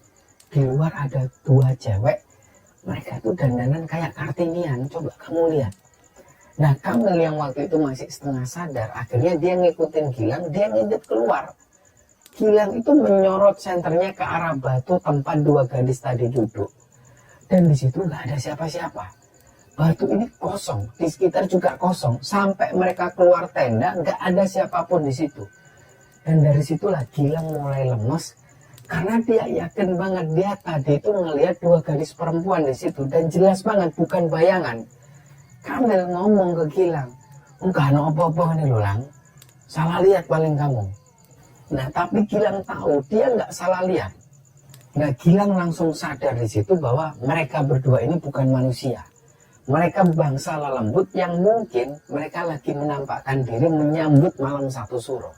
Di luar ada dua cewek. Mereka itu dandanan kayak Kartinian, coba kamu lihat. Nah, Kamil yang waktu itu masih setengah sadar, akhirnya dia ngikutin Gilang, dia ngintip keluar. Gilang itu menyorot senternya ke arah batu tempat dua gadis tadi duduk. Dan di situ nggak ada siapa-siapa. Batu ini kosong, di sekitar juga kosong. Sampai mereka keluar tenda, nggak ada siapapun di situ. Dan dari situlah Gilang mulai lemes, karena dia yakin banget dia tadi itu ngelihat 2 gadis perempuan di situ. Dan jelas banget, bukan bayangan. Kamil ngomong ke Gilang, enggak ada apa-apa nih lo Lang, salah lihat paling kamu. Nah tapi Gilang tahu dia nggak salah lihat. Nah Gilang langsung sadar di situ bahwa mereka berdua ini bukan manusia. Mereka bangsa lelembut yang mungkin mereka lagi menampakkan diri menyambut malam 1 suro.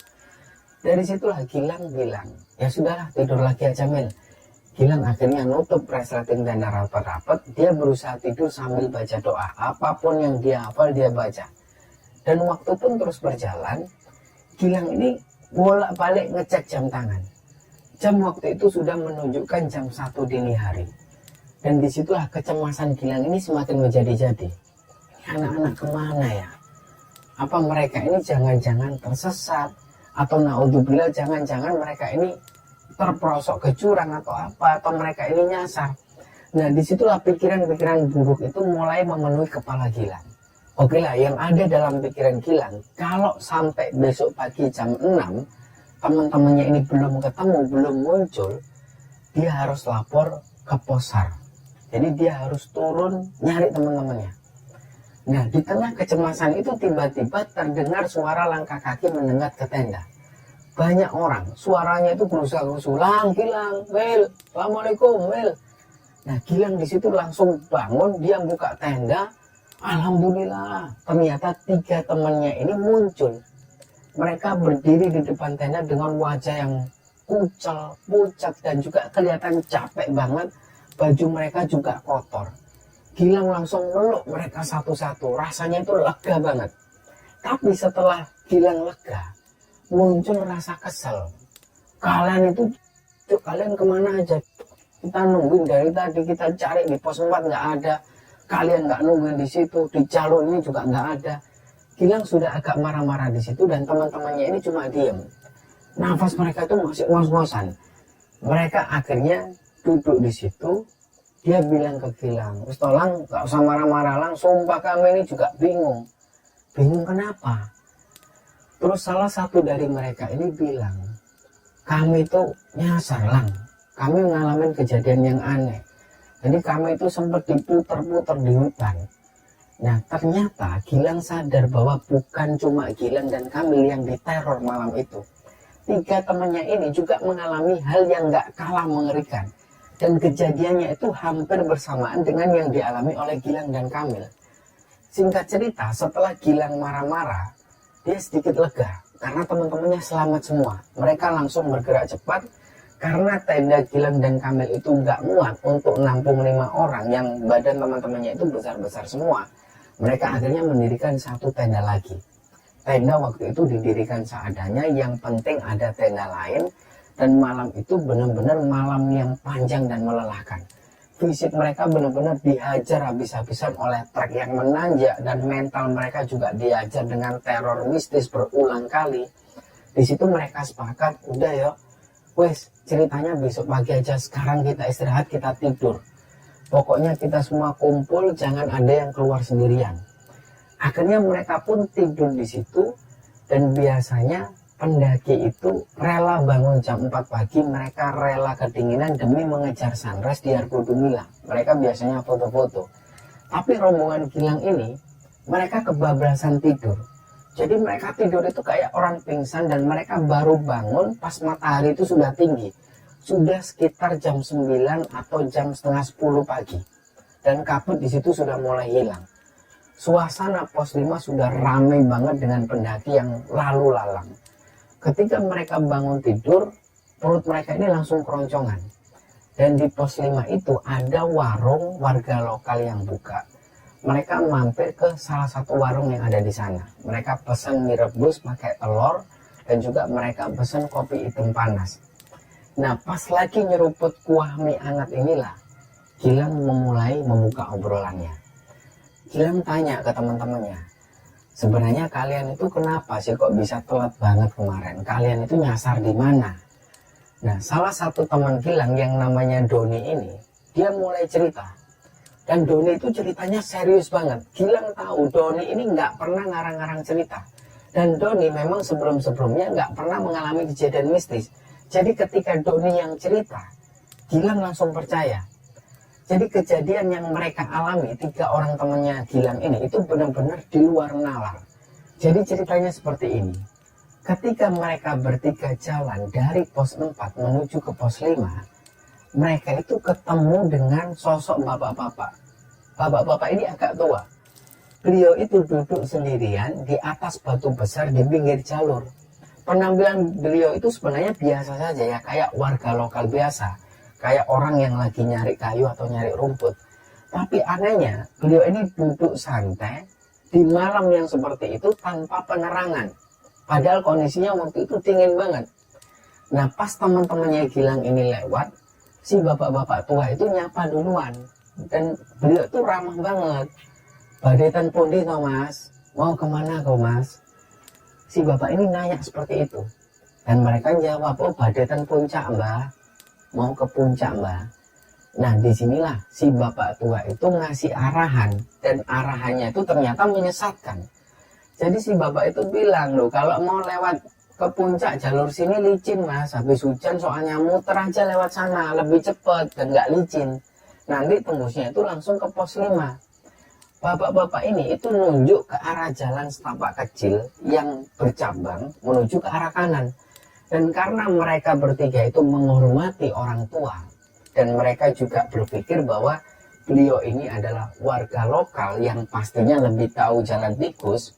Dari situlah Gilang bilang, ya sudahlah tidur lagi aja Mil. Gilang akhirnya nutup resleting tenda rapat-rapat. Dia berusaha tidur sambil baca doa. Apapun yang dia hafal dia baca. Dan waktu pun terus berjalan. Gilang ini bolak-balik ngecek jam tangan. Jam waktu itu sudah menunjukkan jam 1 dini hari. Dan disitulah kecemasan Gilang ini semakin menjadi-jadi. Anak-anak kemana ya? Apa mereka ini jangan-jangan tersesat? Atau naudzubillah jangan-jangan mereka ini terperosok ke jurang atau apa? Atau mereka ini nyasar? Nah disitulah pikiran-pikiran buruk itu mulai memenuhi kepala Gilang. Oke lah, yang ada dalam pikiran Gilang, kalau sampai besok pagi jam 6, teman-temannya ini belum ketemu, belum muncul, dia harus lapor ke Posar. Jadi dia harus turun nyari teman-temannya. Nah di tengah kecemasan itu tiba-tiba terdengar suara langkah kaki mendekat ke tenda. Banyak orang, suaranya itu berusaha-usaha, Lang, Gilang, Mil, Assalamualaikum, Mil. Nah Gilang di situ langsung bangun, dia buka tenda. Alhamdulillah, ternyata 3 temannya ini muncul. Mereka berdiri di depan tenda dengan wajah yang kucel, pucat, dan juga kelihatan capek banget. Baju mereka juga kotor. Gilang langsung meluk mereka satu-satu. Rasanya itu lega banget. Tapi setelah Gilang lega, muncul rasa kesel. Kalian kemana aja? Kita nungguin dari tadi, kita cari di pos 4 nggak ada. Kalian nggak nungguin di situ, di jalur ini juga nggak ada. Gilang sudah agak marah-marah di situ dan teman-temannya ini cuma diem. Nafas mereka itu masih ngos-ngosan. Mereka akhirnya duduk di situ. Dia bilang ke Gilang, Lang, gak usah marah-marah Lang, sumpah kami ini juga bingung. Bingung kenapa? Terus salah satu dari mereka ini bilang, kami itu nyasar Lang, kami mengalami kejadian yang aneh. Jadi kami itu sempat diputer-puter di hutan. Nah ternyata Gilang sadar bahwa bukan cuma Gilang dan Kamil yang diteror malam itu. 3 temannya ini juga mengalami hal yang gak kalah mengerikan. Dan kejadiannya itu hampir bersamaan dengan yang dialami oleh Gilang dan Kamil. Singkat cerita, setelah Gilang marah-marah, dia sedikit lega. Karena teman-temannya selamat semua. Mereka langsung bergerak cepat. Karena tenda Gilang dan Kamil itu nggak muat untuk nampung 5 orang yang badan teman-temannya itu besar-besar semua. Mereka akhirnya mendirikan 1 tenda lagi. Tenda waktu itu didirikan seadanya, yang penting ada tenda lain. Dan malam itu benar-benar malam yang panjang dan melelahkan. Fisik mereka benar-benar dihajar habis-habisan oleh trek yang menanjak. Dan mental mereka juga dihajar dengan teror mistis berulang kali. Di situ mereka sepakat, udah ya, wes ceritanya besok pagi aja, sekarang kita istirahat, kita tidur. Pokoknya kita semua kumpul, jangan ada yang keluar sendirian. Akhirnya mereka pun tidur di situ. Dan biasanya pendaki itu rela bangun jam 4 pagi, mereka rela kedinginan demi mengejar sunrise di Argo Dumilang. Mereka biasanya foto-foto. Tapi rombongan Gilang ini, mereka kebablasan tidur. Jadi mereka tidur itu kayak orang pingsan dan mereka baru bangun pas matahari itu sudah tinggi. Sudah sekitar jam 9 atau jam setengah 10 pagi. Dan kabut di situ sudah mulai hilang. Suasana pos 5 sudah ramai banget dengan pendaki yang lalu lalang. Ketika mereka bangun tidur, perut mereka ini langsung keroncongan. Dan di pos 5 itu ada warung warga lokal yang buka. Mereka mampir ke salah satu warung yang ada di sana. Mereka pesan mie rebus pakai telur dan juga mereka pesan kopi hitam panas. Nah pas lagi nyeruput kuah mie hangat inilah, Gilang memulai membuka obrolannya. Gilang tanya ke teman-temannya, sebenarnya kalian itu kenapa sih kok bisa telat banget kemarin? Kalian itu nyasar di mana? Nah, salah satu teman Gilang yang namanya Doni ini, dia mulai cerita. Dan Doni itu ceritanya serius banget. Gilang tahu Doni ini nggak pernah ngarang-ngarang cerita. Dan Doni memang sebelum-sebelumnya nggak pernah mengalami kejadian mistis. Jadi ketika Doni yang cerita, Gilang langsung percaya. Jadi kejadian yang mereka alami, 3 orang temannya Gilang ini, itu benar-benar di luar nalar. Jadi ceritanya seperti ini. Ketika mereka bertiga jalan dari pos 4 menuju ke pos 5, mereka itu ketemu dengan sosok bapak-bapak. Bapak-bapak ini agak tua. Beliau itu duduk sendirian di atas batu besar di pinggir jalur. Penampilan beliau itu sebenarnya biasa saja ya, kayak warga lokal biasa. Kayak orang yang lagi nyari kayu atau nyari rumput. Tapi anehnya, beliau ini duduk santai di malam yang seperti itu tanpa penerangan. Padahal kondisinya waktu itu dingin banget. Nah pas teman-temannya Gilang ini lewat, si bapak-bapak tua itu nyapa duluan. Dan beliau tuh ramah banget. Badetan pundi toh mas? Mau kemana kau mas? Si bapak ini nanya seperti itu. Dan mereka jawab, oh badetan puncak mbah. Mau ke puncak mbah. Nah disinilah si bapak tua itu ngasih arahan. Dan arahannya itu ternyata menyesatkan. Jadi si bapak itu bilang loh, kalau mau lewat ke puncak jalur sini licin mas. Habis hujan soalnya muter aja lewat sana. Lebih cepet dan gak licin. Nanti tembusnya itu langsung ke pos 5. Bapak-bapak ini itu nunjuk ke arah jalan setapak kecil yang bercabang menuju ke arah kanan. Dan karena mereka bertiga itu menghormati orang tua, dan mereka juga berpikir bahwa beliau ini adalah warga lokal yang pastinya lebih tahu jalan tikus,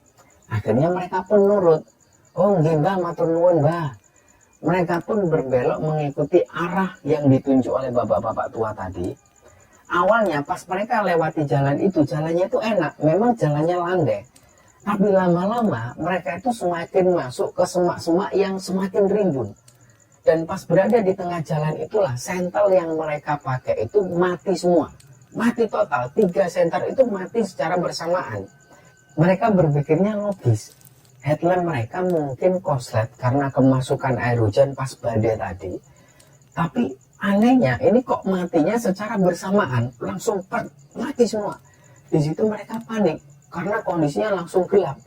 akhirnya mereka pun nurut. Oh nggih mbah, matur nuwun mbah. Mereka pun berbelok mengikuti arah yang ditunjuk oleh bapak-bapak tua tadi. Awalnya pas mereka lewati jalan itu, jalannya itu enak, memang jalannya landai. Tapi lama-lama mereka itu semakin masuk ke semak-semak yang semakin rimbun. Dan pas berada di tengah jalan itulah sentel yang mereka pakai itu mati semua. Mati total, 3 senter itu mati secara bersamaan. Mereka berpikirnya logis. Headlamp mereka mungkin koslet karena kemasukan air hujan pas badai tadi. Tapi anehnya ini kok matinya secara bersamaan, langsung mati semua. Di situ mereka panik karena kondisinya langsung gelap.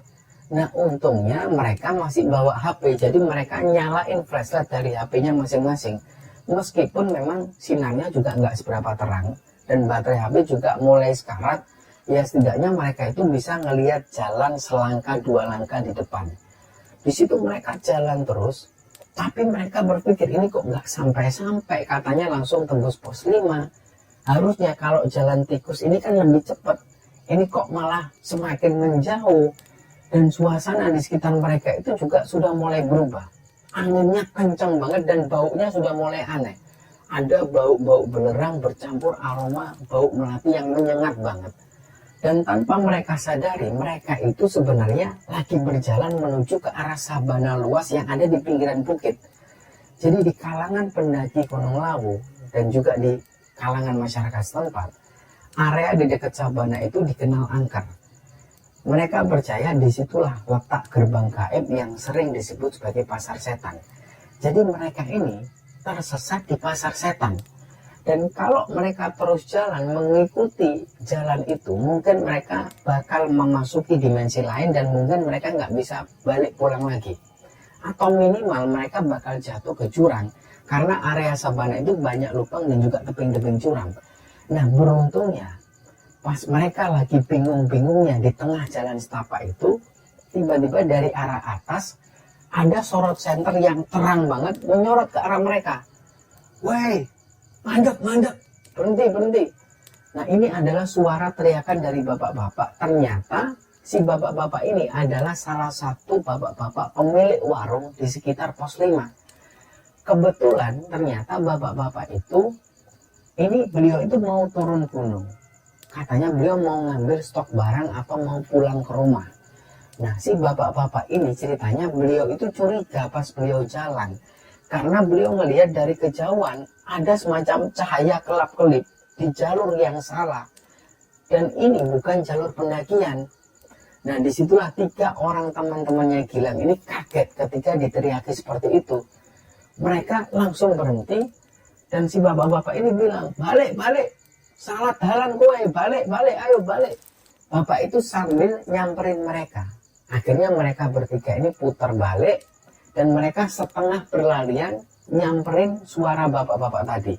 Nah untungnya mereka masih bawa HP, jadi mereka nyalain flashlight dari HP-nya masing-masing. Meskipun memang sinarnya juga nggak seberapa terang dan baterai HP juga mulai sekarat, ya setidaknya mereka itu bisa ngelihat jalan selangkah 2 langkah di depan. Di situ mereka jalan terus. Tapi mereka berpikir ini kok nggak sampai-sampai, katanya langsung tembus pos 5. Harusnya kalau jalan tikus ini kan lebih cepat. Ini kok malah semakin menjauh. Dan suasana di sekitar mereka itu juga sudah mulai berubah. Anginnya kencang banget dan baunya sudah mulai aneh. Ada bau-bau belerang bercampur aroma bau melati yang menyengat banget. Dan tanpa mereka sadari, mereka itu sebenarnya lagi berjalan menuju ke arah sabana luas yang ada di pinggiran bukit. Jadi di kalangan pendaki Gunung Lawu dan juga di kalangan masyarakat setempat, area di dekat sabana itu dikenal angker. Mereka percaya disitulah letak gerbang gaib yang sering disebut sebagai pasar setan. Jadi mereka ini tersesat di pasar setan. Dan kalau mereka terus jalan mengikuti jalan itu, mungkin mereka bakal memasuki dimensi lain dan mungkin mereka nggak bisa balik pulang lagi. Atau minimal mereka bakal jatuh ke jurang. Karena area sabana itu banyak lubang dan juga tebing-tebing curam. Nah beruntungnya, pas mereka lagi bingung-bingungnya di tengah jalan setapak itu, tiba-tiba dari arah atas, ada sorot senter yang terang banget menyorot ke arah mereka. Woi! Mandek, berhenti. Nah ini adalah suara teriakan dari bapak-bapak. Ternyata si bapak-bapak ini adalah salah satu bapak-bapak pemilik warung di sekitar pos 5. Kebetulan ternyata bapak-bapak itu, ini beliau itu mau turun gunung. Katanya beliau mau ngambil stok barang atau mau pulang ke rumah. Nah si bapak-bapak ini ceritanya beliau itu curiga pas beliau jalan. Karena beliau melihat dari kejauhan ada semacam cahaya kelap-kelip di jalur yang salah. Dan ini bukan jalur pendakian. Nah disitulah 3 orang teman-temannya Gilang ini kaget ketika diteriaki seperti itu. Mereka langsung berhenti dan si bapak-bapak ini bilang, balik. salah dalan kowe, balik, ayo balik. Bapak itu sambil nyamperin mereka. Akhirnya mereka bertiga ini putar balik dan mereka setengah berlarian nyamperin suara bapak-bapak tadi.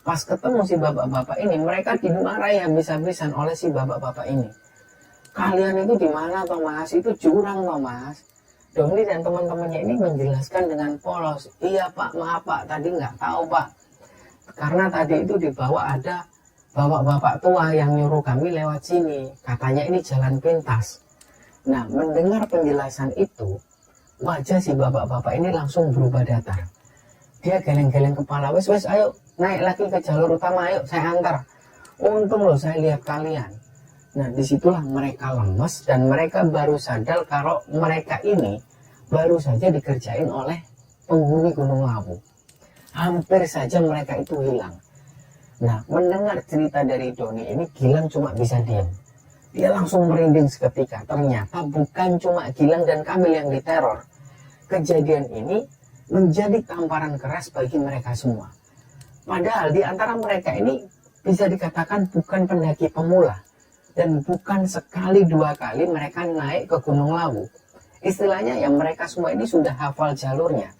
Pas ketemu si bapak-bapak ini, mereka dimarahi habis-habisan oleh si bapak-bapak ini. Kalian itu di mana toh mas? Itu jurang toh mas. Doni dan teman-temannya ini menjelaskan dengan polos. Iya pak, maaf pak, tadi nggak tahu pak. Karena tadi itu di bawah ada bapak-bapak tua yang nyuruh kami lewat sini. Katanya ini jalan pintas. Nah, mendengar penjelasan itu, wajah si bapak-bapak ini langsung berubah datar. Dia geleng-geleng kepala, wes ayo naik lagi ke jalur utama, ayo saya antar. Untung loh saya lihat kalian. Nah, disitulah mereka lemes dan mereka baru sadar kalau mereka ini baru saja dikerjain oleh penghuni Gunung Lawu. Hampir saja mereka itu hilang. Nah, mendengar cerita dari Doni ini, Gilang cuma bisa diam. Dia langsung merinding seketika. Ternyata bukan cuma Gilang dan Kamil yang diteror. Kejadian ini menjadi tamparan keras bagi mereka semua. Padahal di antara mereka ini bisa dikatakan bukan pendaki pemula. Dan bukan sekali dua kali mereka naik ke Gunung Lawu. Istilahnya ya mereka semua ini sudah hafal jalurnya.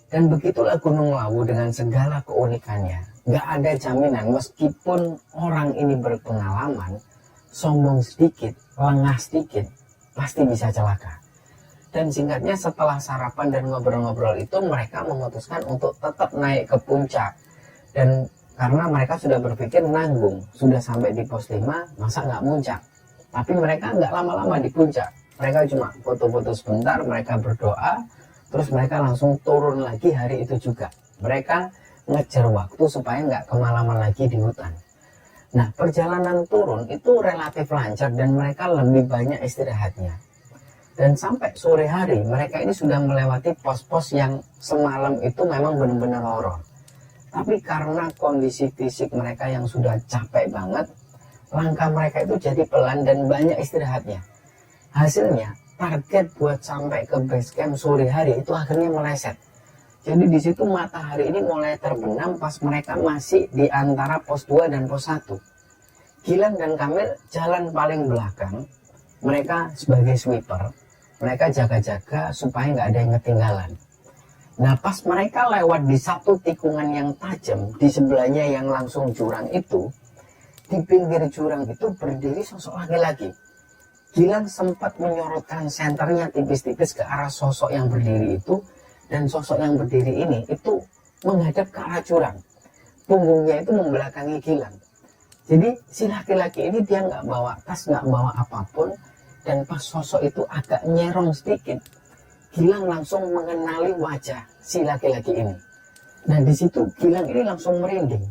Dan begitulah Gunung Lawu dengan segala keunikannya. Gak ada jaminan meskipun orang ini berpengalaman, sombong sedikit, lengah sedikit, pasti bisa celaka. Dan singkatnya setelah sarapan dan ngobrol-ngobrol itu mereka memutuskan untuk tetap naik ke puncak. Dan karena mereka sudah berpikir nanggung, sudah sampai di pos 5, masa nggak muncak. Tapi mereka nggak lama-lama di puncak. Mereka cuma foto-foto sebentar, mereka berdoa, terus mereka langsung turun lagi hari itu juga. Mereka ngejar waktu supaya nggak kemalaman lagi di hutan. Nah, perjalanan turun itu relatif lancar dan mereka lebih banyak istirahatnya. Dan sampai sore hari, mereka ini sudah melewati pos-pos yang semalam itu memang benar-benar horor. Tapi karena kondisi fisik mereka yang sudah capek banget, langkah mereka itu jadi pelan dan banyak istirahatnya. Hasilnya, target buat sampai ke base camp sore hari itu akhirnya meleset. Jadi di situ matahari ini mulai terbenam pas mereka masih di antara pos 2 dan pos 1. Gilang dan Kamil jalan paling belakang. Mereka sebagai sweeper, mereka jaga-jaga supaya nggak ada yang ketinggalan. Nah, pas mereka lewat di satu tikungan yang tajam, di sebelahnya yang langsung jurang itu, di pinggir jurang itu berdiri sosok laki-laki. Gilang sempat menyorotkan senternya tipis-tipis ke arah sosok yang berdiri itu, dan sosok yang berdiri ini itu menghadap ke arah jurang. Punggungnya itu membelakangi Gilang. Jadi si laki-laki ini dia nggak bawa tas, nggak bawa apapun, dan pas sosok itu agak nyerong sedikit, Gilang langsung mengenali wajah si laki-laki ini. Nah di situ Gilang ini langsung merinding.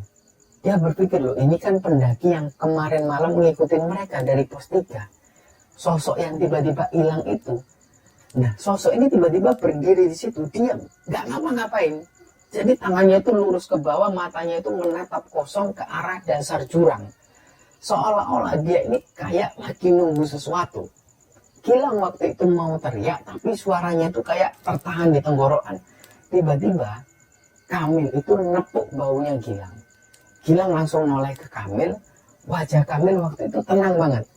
Dia berpikir loh, ini kan pendaki yang kemarin malam ngikutin mereka dari pos 3. Sosok yang tiba-tiba hilang itu. Nah sosok ini tiba-tiba berdiri di situ, diam, nggak ngapa-ngapain. Jadi tangannya itu lurus ke bawah, matanya itu menatap kosong ke arah dasar jurang. Seolah-olah dia ini kayak lagi nunggu sesuatu. Gilang waktu itu mau teriak, tapi suaranya itu kayak tertahan di tenggorokan. Tiba-tiba Kamil itu nepuk baunya Gilang. Gilang langsung noleh ke Kamil. Wajah Kamil waktu itu tenang banget.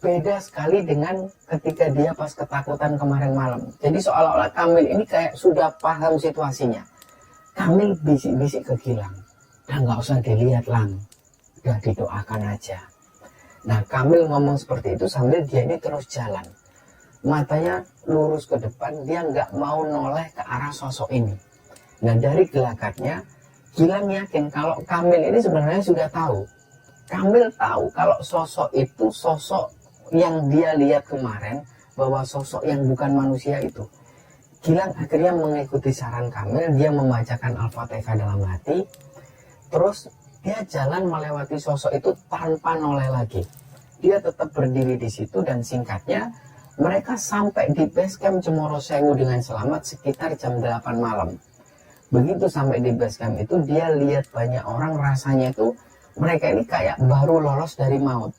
Beda sekali dengan ketika dia pas ketakutan kemarin malam. Jadi seolah-olah Kamil ini kayak sudah paham situasinya. Kamil bisik-bisik ke Gilang. Udah nggak usah dilihat Lang. Udah didoakan aja. Nah Kamil ngomong seperti itu sambil dia ini terus jalan. Matanya lurus ke depan, dia nggak mau noleh ke arah sosok ini. Nah dari gelagatnya, Gilang yakin kalau Kamil ini sebenarnya sudah tahu. Kamil tahu kalau sosok itu sosok yang dia lihat kemarin, bahwa sosok yang bukan manusia itu. Gilang akhirnya mengikuti saran Kamil, dia membacakan Al-Fatihah dalam hati, terus dia jalan melewati sosok itu tanpa noleh lagi. Dia tetap berdiri di situ dan singkatnya mereka sampai di base camp Cemoro Sewu dengan selamat sekitar jam 8 malam. Begitu sampai di base camp itu dia lihat banyak orang, rasanya itu mereka ini kayak baru lolos dari maut.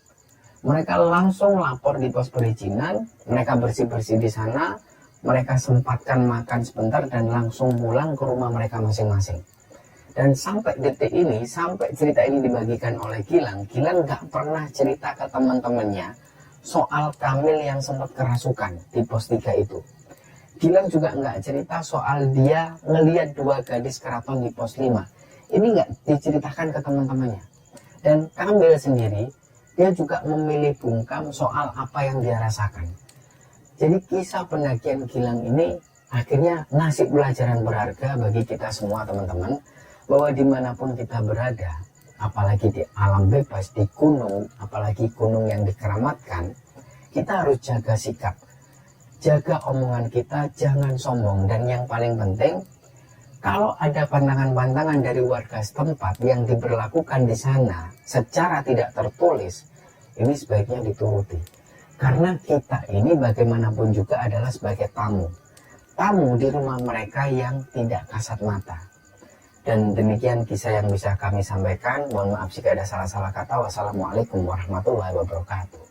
Mereka langsung lapor di pos perizinan, mereka bersih-bersih di sana, mereka sempatkan makan sebentar dan langsung pulang ke rumah mereka masing-masing. Dan sampai detik ini, sampai cerita ini dibagikan oleh Gilang, Gilang nggak pernah cerita ke teman-temannya soal Kamil yang sempat kerasukan di pos 3 itu. Gilang juga nggak cerita soal dia ngelihat 2 gadis keraton di pos 5. Ini nggak diceritakan ke teman-temannya. Dan Kamil sendiri, dia juga memilih bungkam soal apa yang dia rasakan. Jadi kisah pendakian Gilang ini akhirnya ngasih pelajaran berharga bagi kita semua teman-teman, bahwa dimanapun kita berada, apalagi di alam bebas, di gunung, apalagi gunung yang dikeramatkan, kita harus jaga sikap, jaga omongan kita, jangan sombong. Dan yang paling penting, kalau ada pantangan-pantangan dari warga setempat yang diberlakukan di sana secara tidak tertulis, ini sebaiknya dituruti. Karena kita ini bagaimanapun juga adalah sebagai tamu di rumah mereka yang tidak kasat mata. Dan demikian kisah yang bisa kami sampaikan. Mohon maaf jika ada salah-salah kata. Wassalamualaikum warahmatullahi wabarakatuh.